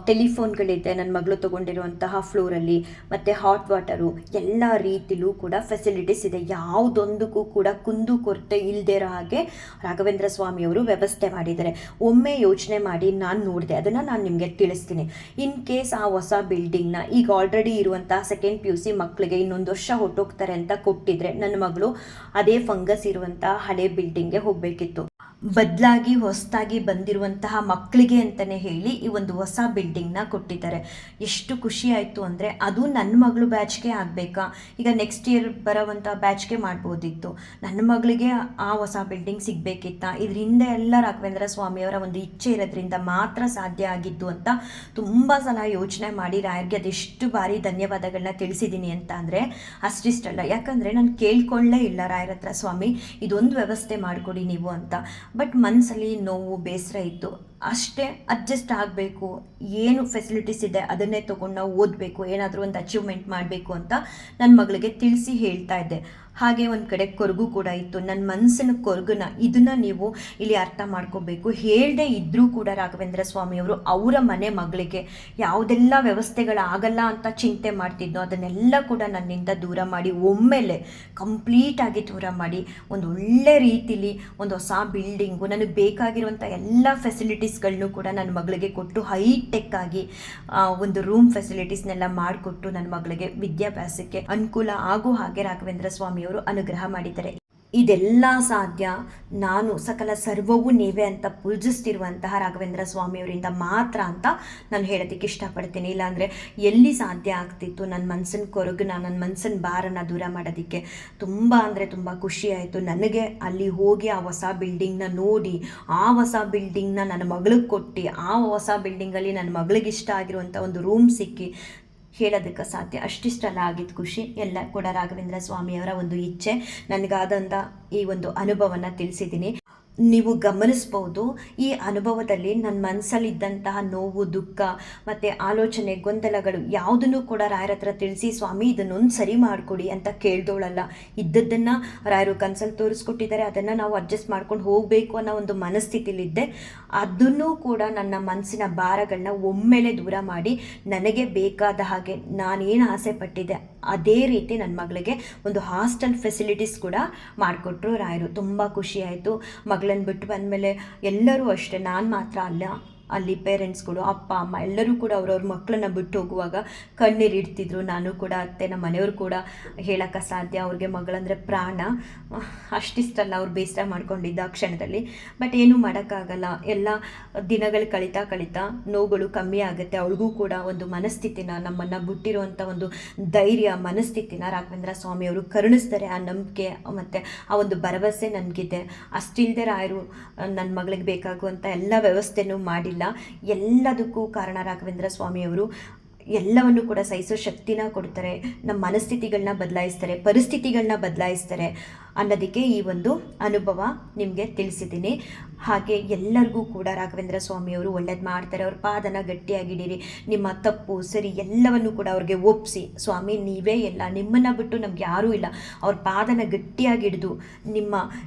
ಟೆಲಿಫೋನ್ಗಳಿದೆ ನನ್ನ ಮಗಳು ತೊಗೊಂಡಿರುವಂತಹ ಫ್ಲೋರಲ್ಲಿ, ಮತ್ತು ಹಾಟ್ ವಾಟರು, ಎಲ್ಲ ರೀತಿಲೂ ಕೂಡ ಫೆಸಿಲಿಟೀಸ್ ಇದೆ. ಯಾವುದೊಂದಕ್ಕೂ ಕೂಡ ಕುಂದು ಕೊರತೆ ಇಲ್ಲದೆ ಇರೋ ಹಾಗೆ ರಾಘವೇಂದ್ರ ಸ್ವಾಮಿಯವರು ವ್ಯವಸ್ಥೆ ಮಾಡಿದ್ದಾರೆ. ಒಮ್ಮೆ ಯೋಚನೆ ಮಾಡಿ ನಾನು ನೋಡಿದೆ, ಅದನ್ನು ನಾನು ನಿಮಗೆ ತಿಳಿಸ್ತೀನಿ. ಇನ್ ಕೇಸ್ ಆ ಹೊಸ ಬಿಲ್ಡಿಂಗ್ನ ಈಗ ಆಲ್ರೆಡಿ ಇರುವಂತಹ ಸೆಕೆಂಡ್ PUC ಮಕ್ಕಳಿಗೆ ಇನ್ನೊಂದು ವರ್ಷ ಹೊಟ್ಟೋಗ್ತಾರೆ ಅಂತ ಕೊಟ್ಟಿದ್ರೆ, ನನ್ನ ಮಗಳು ಅದೇ ಫಂಗಸ್ ಇರುವಂಥ ಹಳೆ ಬಿಲ್ಡಿಂಗ್ಗೆ ಹೋಗಬೇಕಿತ್ತು. ಬದಲಾಗಿ ಹೊಸದಾಗಿ ಬಂದಿರುವಂತಹ ಮಕ್ಕಳಿಗೆ ಅಂತಲೇ ಹೇಳಿ ಈ ಒಂದು ಹೊಸ ಬಿಲ್ಡಿಂಗ್ನ ಕೊಟ್ಟಿದ್ದಾರೆ. ಎಷ್ಟು ಖುಷಿ ಆಯಿತು ಅಂದರೆ, ಅದು ನನ್ನ ಮಗಳು ಬ್ಯಾಚ್ಗೆ ಆಗಬೇಕಾ, ಈಗ ನೆಕ್ಸ್ಟ್ ಇಯರ್ ಬರೋವಂಥ ಬ್ಯಾಚ್ಗೆ ಮಾಡ್ಬೋದಿತ್ತು, ನನ್ನ ಮಗಳಿಗೆ ಆ ಹೊಸ ಬಿಲ್ಡಿಂಗ್ ಸಿಗಬೇಕಿತ್ತ, ಇದ್ರ ಹಿಂದೆ ಎಲ್ಲ ರಾಘವೇಂದ್ರ ಸ್ವಾಮಿಯವರ ಒಂದು ಇಚ್ಛೆ ಇರೋದ್ರಿಂದ ಮಾತ್ರ ಸಾಧ್ಯ ಆಗಿದ್ದು ಅಂತ ತುಂಬ ಸಲ ಯೋಚನೆ ಮಾಡಿ ರಾಯರ್ಗೆ ಅದೆಷ್ಟು ಬಾರಿ ಧನ್ಯವಾದಗಳನ್ನ ತಿಳಿಸಿದ್ದೀನಿ ಅಂತ ಅಂದರೆ ಅಷ್ಟಿಷ್ಟಲ್ಲ. ಯಾಕಂದರೆ ನಾನು ಕೇಳ್ಕೊಳ್ಳೇ ಇಲ್ಲ ರಾಯರ ಹತ್ರ, ಸ್ವಾಮಿ ಇದೊಂದು ವ್ಯವಸ್ಥೆ ಮಾಡಿಕೊಡಿ ನೀವು ಅಂತ. ಬಟ್ ಮನಸ್ಸಲ್ಲಿ ನೋವು, ಬೇಸರ ಇತ್ತು. ಅಷ್ಟೇ, ಅಡ್ಜಸ್ಟ್ ಆಗಬೇಕು, ಏನು ಫೆಸಿಲಿಟೀಸ್ ಇದೆ ಅದನ್ನೇ ತೊಗೊಂಡು ನಾವು ಓದಬೇಕು, ಏನಾದರೂ ಒಂದು ಅಚೀವ್ಮೆಂಟ್ ಮಾಡಬೇಕು ಅಂತ ನನ್ನ ಮಗಳಿಗೆ ತಿಳಿಸಿ ಹೇಳ್ತಾ ಇದ್ದೆ. ಹಾಗೆ ಒಂದು ಕಡೆ ಕೊರಗು ಕೂಡ ಇತ್ತು, ನನ್ನ ಮನಸ್ಸಿನ ಕೊರಗನ್ನ. ಇದನ್ನು ನೀವು ಇಲ್ಲಿ ಅರ್ಥ ಮಾಡ್ಕೋಬೇಕು. ಹೇಳದೆ ಇದ್ದರೂ ಕೂಡ ರಾಘವೇಂದ್ರ ಸ್ವಾಮಿಯವರು ಅವರ ಮನೆ ಮಗಳಿಗೆ ಯಾವುದೆಲ್ಲ ವ್ಯವಸ್ಥೆಗಳಾಗಲ್ಲ ಅಂತ ಚಿಂತೆ ಮಾಡ್ತಿದ್ದೋ ಅದನ್ನೆಲ್ಲ ಕೂಡ ನನ್ನಿಂದ ದೂರ ಮಾಡಿ, ಒಮ್ಮೆಲೆ ಕಂಪ್ಲೀಟಾಗಿ ದೂರ ಮಾಡಿ, ಒಂದು ಒಳ್ಳೆ ರೀತಿಲಿ ಒಂದು ಹೊಸ ಬಿಲ್ಡಿಂಗು, ನನಗೆ ಬೇಕಾಗಿರುವಂಥ ಎಲ್ಲ ಫೆಸಿಲಿಟೀಸ್ಗಳನ್ನೂ ಕೂಡ ನನ್ನ ಮಗಳಿಗೆ ಕೊಟ್ಟು, ಹೈಟೆಕ್ ಆಗಿ ಒಂದು ರೂಮ್ ಫೆಸಿಲಿಟೀಸ್ನೆಲ್ಲ ಮಾಡಿಕೊಟ್ಟು ನನ್ನ ಮಗಳಿಗೆ ವಿದ್ಯಾಭ್ಯಾಸಕ್ಕೆ ಅನುಕೂಲ ಆಗೋ ಹಾಗೆ ರಾಘವೇಂದ್ರ ಸ್ವಾಮಿಯವರು ಅನುಗ್ರಹ ಮಾಡಿದ್ದಾರೆ. ಇದೆಲ್ಲ ಸಾಧ್ಯ ನಾನು ಸಕಲ ಸರ್ವವೂ ನೀವೇ ಅಂತ ಪೂಜಿಸ್ತಿರುವಂತಹ ರಾಘವೇಂದ್ರ ಸ್ವಾಮಿಯವರಿಂದ ಮಾತ್ರ ಅಂತ ನಾನು ಹೇಳೋದಕ್ಕೆ ಇಷ್ಟಪಡ್ತೀನಿ. ಇಲ್ಲಾಂದರೆ ಎಲ್ಲಿ ಸಾಧ್ಯ ಆಗ್ತಿತ್ತು ನನ್ನ ಮನಸ್ಸಿನ ಕೊರಗನ್ನ, ನನ್ನ ಮನಸ್ಸಿನ ಭಾರನ ದೂರ ಮಾಡೋದಕ್ಕೆ. ತುಂಬ ಅಂದರೆ ತುಂಬ ಖುಷಿ ಆಯಿತು ನನಗೆ ಅಲ್ಲಿ ಹೋಗಿ ಆ ಹೊಸ ಬಿಲ್ಡಿಂಗ್ನ ನೋಡಿ, ಆ ಹೊಸ ಬಿಲ್ಡಿಂಗ್ನ ನನ್ನ ಮಗಳಿಗೆ ಕೊಟ್ಟು, ಆ ಹೊಸ ಬಿಲ್ಡಿಂಗಲ್ಲಿ ನನ್ನ ಮಗಳಿಗೆ ಇಷ್ಟ ಆಗಿರುವಂಥ ಒಂದು ರೂಮ್ ಸಿಕ್ಕಿ ಹೇಳೋದಕ್ಕೆ ಸಾಧ್ಯ. ಅಷ್ಟಿಷ್ಟೆಲ್ಲ ಆಗಿದ್ದು ಖುಷಿ ಎಲ್ಲ ಕೂಡ ರಾಘವೇಂದ್ರ ಸ್ವಾಮಿಯವರ ಒಂದು ಇಚ್ಛೆ. ನನಗಾದಂಥ ಈ ಒಂದು ಅನುಭವನ ತಿಳಿಸಿದ್ದೀನಿ. ನೀವು ಗಮನಿಸ್ಬೋದು, ಈ ಅನುಭವದಲ್ಲಿ ನನ್ನ ಮನಸ್ಸಲ್ಲಿದ್ದಂತಹ ನೋವು, ದುಃಖ ಮತ್ತು ಆಲೋಚನೆ, ಗೊಂದಲಗಳು ಯಾವುದನ್ನು ಕೂಡ ರಾಯರ ಹತ್ರ ತಿಳಿಸಿ ಸ್ವಾಮಿ ಇದನ್ನೊಂದು ಸರಿ ಮಾಡಿಕೊಡಿ ಅಂತ ಕೇಳ್ದೋಳಲ್ಲ. ಇದ್ದದ್ದನ್ನು ರಾಯರು ಕನ್ಸಲ್ಲಿ ತೋರಿಸ್ಕೊಟ್ಟಿದ್ದಾರೆ, ಅದನ್ನು ನಾವು ಅಡ್ಜಸ್ಟ್ ಮಾಡ್ಕೊಂಡು ಹೋಗಬೇಕು ಅನ್ನೋ ಒಂದು ಮನಸ್ಥಿತಿಲಿದ್ದೆ. ಅದನ್ನೂ ಕೂಡ ನನ್ನ ಮನಸ್ಸಿನ ಭಾರಗಳನ್ನ ಒಮ್ಮೆಲೆ ದೂರ ಮಾಡಿ ನನಗೆ ಬೇಕಾದ ಹಾಗೆ ನಾನೇನು ಆಸೆ ಪಟ್ಟಿದ್ದೆ ಅದೇ ರೀತಿ ನನ್ನ ಮಗಳಿಗೆ ಒಂದು ಹಾಸ್ಟೆಲ್ ಫೆಸಿಲಿಟೀಸ್ ಕೂಡ ಮಾಡಿಕೊಟ್ರು ರಾಯರು. ತುಂಬ ಖುಷಿಯಾಯಿತು. ಮಗಳನ್ನ ಬಿಟ್ಟು ಬಂದಮೇಲೆ ಎಲ್ಲರೂ ಅಷ್ಟೇ, ನಾನು ಮಾತ್ರ ಅಲ್ಲ, ಅಲ್ಲಿ ಪೇರೆಂಟ್ಸ್ಗಳು, ಅಪ್ಪ ಅಮ್ಮ ಎಲ್ಲರೂ ಕೂಡ ಅವ್ರವ್ರ ಮಕ್ಕಳನ್ನ ಬಿಟ್ಟು ಹೋಗುವಾಗ ಕಣ್ಣೀರು ಇಡ್ತಿದ್ರು. ನಾನು ಕೂಡ ಅತ್ತೆ, ನಮ್ಮ ಮನೆಯವರು ಕೂಡ ಹೇಳೋಕ್ಕೆ ಸಾಧ್ಯ, ಅವ್ರಿಗೆ ಮಗಳಂದರೆ ಪ್ರಾಣ. ಅಷ್ಟಿಷ್ಟಲ್ಲ ಅವ್ರು ಬೇಸರ ಮಾಡ್ಕೊಂಡಿದ್ದ ಕ್ಷಣದಲ್ಲಿ. ಬಟ್ ಏನೂ ಮಾಡೋಕ್ಕಾಗಲ್ಲ. ಎಲ್ಲ ದಿನಗಳು ಕಳೀತಾ ನೋವುಗಳು ಕಮ್ಮಿ ಆಗುತ್ತೆ. ಅವ್ರಿಗೂ ಕೂಡ ಒಂದು ಮನಸ್ಥಿತಿನ, ನಮ್ಮನ್ನು ಬಿಟ್ಟಿರುವಂಥ ಒಂದು ಧೈರ್ಯ, ಮನಸ್ಥಿತಿನ ರಾಘವೇಂದ್ರ ಸ್ವಾಮಿಯವರು ಕರುಣಿಸ್ತಾರೆ. ಆ ನಂಬಿಕೆ ಮತ್ತು ಆ ಒಂದು ಭರವಸೆ ನನಗಿದೆ. ಅಷ್ಟಿಲ್ಲದೆ ರಾಯರು ನನ್ನ ಮಗಳಿಗೆ ಬೇಕಾಗುವಂಥ ಎಲ್ಲ ವ್ಯವಸ್ಥೆನೂ ಮಾಡಿಲ್ಲ. ಎಲ್ಲದಕ್ಕೂ ಕಾರಣ ರಾಘವೇಂದ್ರ ಸ್ವಾಮಿಯವರು. ಎಲ್ಲವನ್ನು ಕೂಡ ಸಹಿಸೋ ಶಕ್ತಿನ ಕೊಡ್ತಾರೆ, ನಮ್ಮ ಮನಸ್ಥಿತಿಗಳನ್ನ ಬದಲಾಯಿಸ್ತಾರೆ, ಪರಿಸ್ಥಿತಿಗಳನ್ನ ಬದಲಾಯಿಸ್ತಾರೆ ಅನ್ನೋದಕ್ಕೆ ಈ ಒಂದು ಅನುಭವ ನಿಮಗೆ ತಿಳಿಸಿದ್ದೀನಿ. ಹಾಗೆ ಎಲ್ಲರಿಗೂ ಕೂಡ ರಾಘವೇಂದ್ರ ಸ್ವಾಮಿಯವರು ಒಳ್ಳೇದು ಮಾಡ್ತಾರೆ. ಅವ್ರ ಪಾದನ ಗಟ್ಟಿಯಾಗಿಡೀರಿ. ನಿಮ್ಮ ತಪ್ಪು ಸರಿ ಎಲ್ಲವನ್ನು ಕೂಡ ಅವ್ರಿಗೆ ಒಪ್ಪಿಸಿ, ಸ್ವಾಮಿ ನೀವೇ ಎಲ್ಲ, ನಿಮ್ಮನ್ನು ಬಿಟ್ಟು ನಮ್ಗೆ ಯಾರೂ ಇಲ್ಲ, ಅವ್ರ ಪಾದನ ಗಟ್ಟಿಯಾಗಿ ಹಿಡಿದು ನಿಮ್ಮ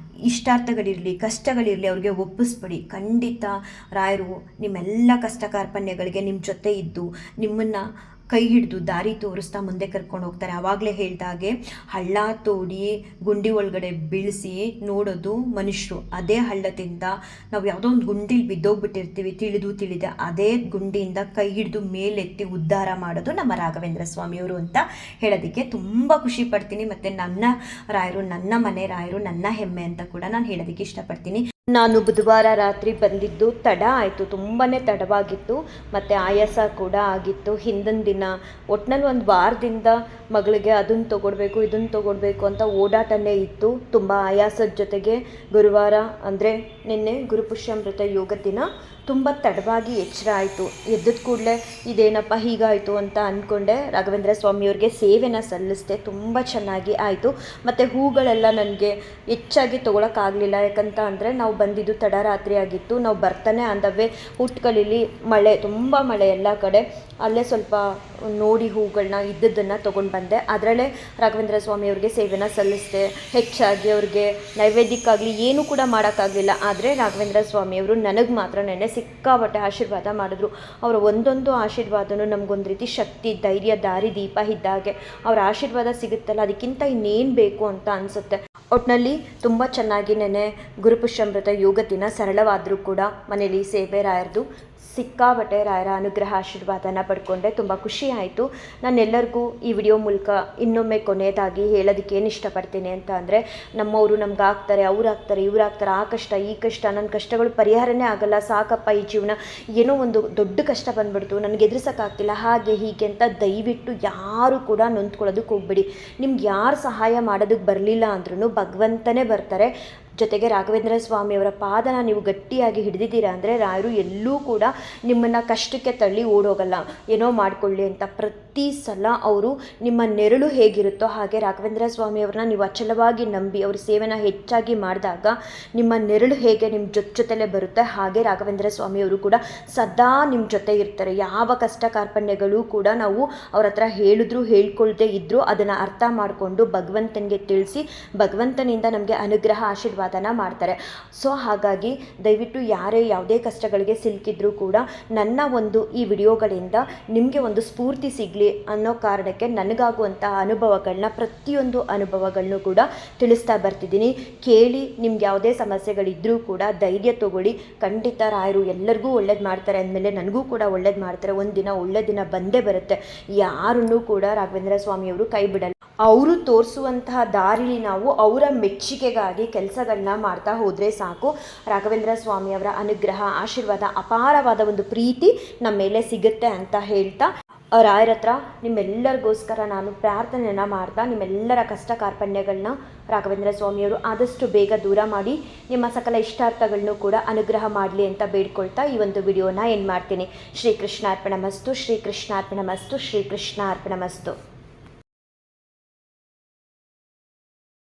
ಇಷ್ಟಾರ್ಥಗಳಿರಲಿ, ಕಷ್ಟಗಳಿರಲಿ ಅವ್ರಿಗೆ ಒಪ್ಪಿಸ್ಬಿಡಿ. ಖಂಡಿತ ರಾಯರು ನಿಮ್ಮೆಲ್ಲ ಕಷ್ಟ ಕಾರ್ಪಣ್ಯಗಳಿಗೆ ನಿಮ್ಮ ಜೊತೆ ಇದ್ದು ನಿಮ್ಮನ್ನು ಕೈ ಹಿಡಿದು ದಾರಿ ತೋರಿಸ್ತಾ ಮುಂದೆ ಕರ್ಕೊಂಡು ಹೋಗ್ತಾರೆ. ಆವಾಗಲೇ ಹೇಳ್ದಾಗೆ ಹಳ್ಳ ತೋಡಿ ಗುಂಡಿ ಒಳಗಡೆ ಬೀಳಿಸಿ ನೋಡೋದು ಮನುಷ್ಯರು. ಅದೇ ಹಳ್ಳದಿಂದ ನಾವು ಯಾವುದೋ ಒಂದು ಗುಂಡಿಲಿ ಬಿದ್ದೋಗ್ಬಿಟ್ಟಿರ್ತೀವಿ, ತಿಳಿದೆ ಅದೇ ಗುಂಡಿಯಿಂದ ಕೈ ಹಿಡಿದು ಮೇಲೆತ್ತಿ ಉದ್ಧಾರ ಮಾಡೋದು ನಮ್ಮ ರಾಘವೇಂದ್ರ ಸ್ವಾಮಿಯವರು ಅಂತ ಹೇಳೋದಕ್ಕೆ ತುಂಬ ಖುಷಿ ಪಡ್ತೀನಿ. ಮತ್ತು ನನ್ನ ರಾಯರು, ನನ್ನ ಮನೆ ರಾಯರು, ನನ್ನ ಹೆಮ್ಮೆ ಅಂತ ಕೂಡ ನಾನು ಹೇಳೋದಕ್ಕೆ ಇಷ್ಟಪಡ್ತೀನಿ. ನಾನು ಬುಧವಾರ ರಾತ್ರಿ ಬಂದಿದ್ದು ತಡ ಆಯಿತು, ತುಂಬಾ ತಡವಾಗಿತ್ತು ಮತ್ತು ಆಯಾಸ ಕೂಡ ಆಗಿತ್ತು. ಹಿಂದಿನ ದಿನ ಒಟ್ಟಿನಲ್ಲಿ ಒಂದು ವಾರದಿಂದ ಮಗಳಿಗೆ ಅದನ್ನು ತೊಗೊಡ್ಬೇಕು ಇದನ್ನು ತೊಗೊಡ್ಬೇಕು ಅಂತ ಓಡಾಟನೇ ಇತ್ತು. ತುಂಬ ಆಯಾಸದ ಜೊತೆಗೆ ಗುರುವಾರ ಅಂದರೆ ನಿನ್ನೆ ಗುರುಪುಷ್ಯಾಮೃತ ಯೋಗ ದಿನ ತುಂಬ ತಡವಾಗಿ ಎಚ್ಚರ ಆಯಿತು. ಎದ್ದದ ಕೂಡಲೇ ಇದೇನಪ್ಪ ಹೀಗಾಯಿತು ಅಂತ ಅಂದ್ಕೊಂಡೆ. ರಾಘವೇಂದ್ರ ಸ್ವಾಮಿಯವ್ರಿಗೆ ಸೇವೆನ ಸಲ್ಲಿಸಿದೆ, ತುಂಬ ಚೆನ್ನಾಗಿ ಆಯಿತು. ಮತ್ತು ಹೂಗಳೆಲ್ಲ ನನಗೆ ಹೆಚ್ಚಾಗಿ ತೊಗೊಳಕ್ಕಾಗಲಿಲ್ಲ. ಯಾಕಂತ ಅಂದರೆ ನಾವು ಬಂದಿದ್ದು ತಡರಾತ್ರಿ ಆಗಿತ್ತು. ನಾವು ಬರ್ತಾನೆ ಅಂದವೇ ಹುಟ್ಕಳಿಲಿ ಮಳೆ, ತುಂಬ ಮಳೆ ಎಲ್ಲ ಕಡೆ. ಅಲ್ಲೇ ಸ್ವಲ್ಪ ನೋಡಿ ಹೂಗಳನ್ನ ಇದ್ದದ್ದನ್ನು ತೊಗೊಂಡು ಬಂದೆ. ಅದರಲ್ಲೇ ರಾಘವೇಂದ್ರ ಸ್ವಾಮಿಯವ್ರಿಗೆ ಸೇವೆನ ಸಲ್ಲಿಸಿದೆ. ಹೆಚ್ಚಾಗಿ ಅವ್ರಿಗೆ ನೈವೇದ್ಯಕ್ಕಾಗಲಿ ಏನೂ ಕೂಡ ಮಾಡೋಕ್ಕಾಗಲಿಲ್ಲ. ಆದರೆ ರಾಘವೇಂದ್ರ ಸ್ವಾಮಿಯವರು ನನಗೆ ಮಾತ್ರ ನೆನೆ ಸಿಕ್ಕಾಪಟ್ಟೆ ಆಶೀರ್ವಾದ ಮಾಡಿದ್ರು. ಅವರ ಒಂದೊಂದು ಆಶೀರ್ವಾದನೂ ನಮಗೊಂದು ರೀತಿ ಶಕ್ತಿ, ಧೈರ್ಯ, ದಾರಿ ದೀಪ ಇದ್ದಾಗೆ. ಅವರ ಆಶೀರ್ವಾದ ಸಿಗುತ್ತಲ್ಲ, ಅದಕ್ಕಿಂತ ಇನ್ನೇನು ಬೇಕು ಅಂತ ಅನಿಸುತ್ತೆ. ಒಟ್ಟಿನಲ್ಲಿ ತುಂಬ ಚೆನ್ನಾಗಿ ನೆನೆ ಗುರುಪುಷ್ಯಾಮೃತ ಯೋಗ ದಿನ ಸರಳವಾದರೂ ಕೂಡ ಮನೇಲಿ ಸೇವೆ ರಾಯರ್ದು ಸಿಕ್ಕಾಬಟ್ಟೆ ರಾಯರ ಅನುಗ್ರಹ ಆಶೀರ್ವಾದನ ಪಡ್ಕೊಂಡೆ. ತುಂಬ ಖುಷಿ ಆಯಿತು. ನಾನೆಲ್ಲರಿಗೂ ಈ ವಿಡಿಯೋ ಮೂಲಕ ಇನ್ನೊಮ್ಮೆ ಕೊನೆಯದಾಗಿ ಹೇಳೋದಕ್ಕೆ ಏನು ಇಷ್ಟಪಡ್ತೀನಿ ಅಂತ ಅಂದರೆ, ನಮ್ಮವರು ನಮ್ಗೆ ಆಗ್ತಾರೆ, ಅವ್ರಾಗ್ತಾರೆ, ಇವರಾಗ್ತಾರೆ, ಆ ಕಷ್ಟ ಈ ಕಷ್ಟ, ನನ್ನ ಕಷ್ಟಗಳು ಪರಿಹಾರನೇ ಆಗಲ್ಲ, ಸಾಕಪ್ಪ ಈ ಜೀವನ, ಏನೋ ಒಂದು ದೊಡ್ಡ ಕಷ್ಟ ಬಂದುಬಿಡ್ತು, ನನಗೆ ಎದುರಿಸೋಕ್ಕಾಗ್ತಿಲ್ಲ, ಹಾಗೆ ಹೀಗೆ ಅಂತ ದಯವಿಟ್ಟು ಯಾರು ಕೂಡ ನೊಂದ್ಕೊಳ್ಳೋದಕ್ಕೆ ಹೋಗ್ಬೇಡಿ. ನಿಮ್ಗೆ ಯಾರು ಸಹಾಯ ಮಾಡೋದಕ್ಕೆ ಬರಲಿಲ್ಲ ಅಂದ್ರೂ ಭಗವಂತನೇ ಬರ್ತಾರೆ. ಜೊತೆಗೆ ರಾಘವೇಂದ್ರ ಸ್ವಾಮಿಯವರ ಪಾದನ ನೀವು ಗಟ್ಟಿಯಾಗಿ ಹಿಡಿದಿದ್ದೀರಾ ಅಂದರೆ ರಾಯರು ಎಲ್ಲೂ ಕೂಡ ನಿಮ್ಮನ್ನು ಕಷ್ಟಕ್ಕೆ ತಳ್ಳಿ ಓಡೋಗಲ್ಲ, ಏನೋ ಮಾಡಿಕೊಳ್ಳಿ ಅಂತ. ಪ್ರತಿ ಸಲ ಅವರು ನಿಮ್ಮ ನೆರಳು ಹೇಗಿರುತ್ತೋ ಹಾಗೆ ರಾಘವೇಂದ್ರ ಸ್ವಾಮಿಯವ್ರನ್ನ ನೀವು ಅಚಲವಾಗಿ ನಂಬಿ ಅವ್ರ ಸೇವೆನ ಹೆಚ್ಚಾಗಿ ಮಾಡಿದಾಗ ನಿಮ್ಮ ನೆರಳು ಹೇಗೆ ನಿಮ್ಮ ಜೊತೆಲೇ ಬರುತ್ತೆ, ಹಾಗೆ ರಾಘವೇಂದ್ರ ಸ್ವಾಮಿಯವರು ಕೂಡ ಸದಾ ನಿಮ್ಮ ಜೊತೆ ಇರ್ತಾರೆ. ಯಾವ ಕಷ್ಟ ಕಾರ್ಪಣ್ಯಗಳು ಕೂಡ ನಾವು ಅವ್ರ ಹತ್ರ ಹೇಳಿದ್ರು ಹೇಳ್ಕೊಳ್ದೇ ಇದ್ದರೂ ಅದನ್ನು ಅರ್ಥ ಮಾಡಿಕೊಂಡು ಭಗವಂತನಿಗೆ ತಿಳಿಸಿ ಭಗವಂತನಿಂದ ನಮಗೆ ಅನುಗ್ರಹ ಆಶೀರ್ವಾದ ಆಶೀರ್ವಾದನ ಮಾಡ್ತಾರೆ. ಸೊ ಹಾಗಾಗಿ ದಯವಿಟ್ಟು ಯಾರೇ ಯಾವುದೇ ಕಷ್ಟಗಳಿಗೆ ಸಿಲುಕಿದ್ರೂ ಕೂಡ ನನ್ನ ಒಂದು ಈ ವಿಡಿಯೋಗಳಿಂದ ನಿಮಗೆ ಒಂದು ಸ್ಫೂರ್ತಿ ಸಿಗಲಿ ಅನ್ನೋ ಕಾರಣಕ್ಕೆ ನನಗಾಗುವಂತಹ ಅನುಭವಗಳನ್ನ ಪ್ರತಿಯೊಂದು ಅನುಭವಗಳನ್ನು ಕೂಡ ತಿಳಿಸ್ತಾ ಬರ್ತಿದ್ದೀನಿ. ಕೇಳಿ ನಿಮ್ಗೆ ಯಾವುದೇ ಸಮಸ್ಯೆಗಳಿದ್ದರೂ ಕೂಡ ಧೈರ್ಯ ತಗೊಳ್ಳಿ. ಖಂಡಿತ ರಾಯರು ಎಲ್ಲರಿಗೂ ಒಳ್ಳೇದು ಮಾಡ್ತಾರೆ ಅಂದಮೇಲೆ ನನಗೂ ಕೂಡ ಒಳ್ಳೇದು ಮಾಡ್ತಾರೆ. ಒಂದಿನ ಒಳ್ಳೆ ದಿನ ಬಂದೇ ಬರುತ್ತೆ. ಯಾರನ್ನೂ ಕೂಡ ರಾಘವೇಂದ್ರ ಸ್ವಾಮಿಯವರು ಕೈ ಬಿಡಲ್ಲ. ಅವರು ತೋರಿಸುವಂತಹ ದಾರಿಲಿ ನಾವು ಅವರ ಮೆಚ್ಚುಗೆಗಾಗಿ ಕೆಲಸಗಳನ್ನ ಮಾಡ್ತಾ ಹೋದರೆ ಸಾಕು. ರಾಘವೇಂದ್ರ ಸ್ವಾಮಿಯವರ ಅನುಗ್ರಹ, ಆಶೀರ್ವಾದ, ಅಪಾರವಾದ ಒಂದು ಪ್ರೀತಿ ನಮ್ಮ ಮೇಲೆ ಸಿಗುತ್ತೆ ಅಂತ ಹೇಳ್ತಾ ರಾಯರ ಹತ್ರ ನಿಮ್ಮೆಲ್ಲರಿಗೋಸ್ಕರ ನಾನು ಪ್ರಾರ್ಥನೆಯನ್ನು ಮಾಡ್ತಾ ನಿಮ್ಮೆಲ್ಲರ ಕಷ್ಟ ಕಾರ್ಪಣ್ಯಗಳನ್ನ ರಾಘವೇಂದ್ರ ಸ್ವಾಮಿಯವರು ಆದಷ್ಟು ಬೇಗ ದೂರ ಮಾಡಿ ನಿಮ್ಮ ಸಕಲ ಇಷ್ಟಾರ್ಥಗಳನ್ನು ಕೂಡ ಅನುಗ್ರಹ ಮಾಡಲಿ ಅಂತ ಬೇಡ್ಕೊಳ್ತಾ ಈ ಒಂದು ವಿಡಿಯೋನ ಏನು ಮಾಡ್ತೀನಿ. ಶ್ರೀಕೃಷ್ಣಾರ್ಪಣಮಸ್ತು, ಶ್ರೀಕೃಷ್ಣಾರ್ಪಣಮಸ್ತು, ಶ್ರೀಕೃಷ್ಣಾರ್ಪಣಮಸ್ತು.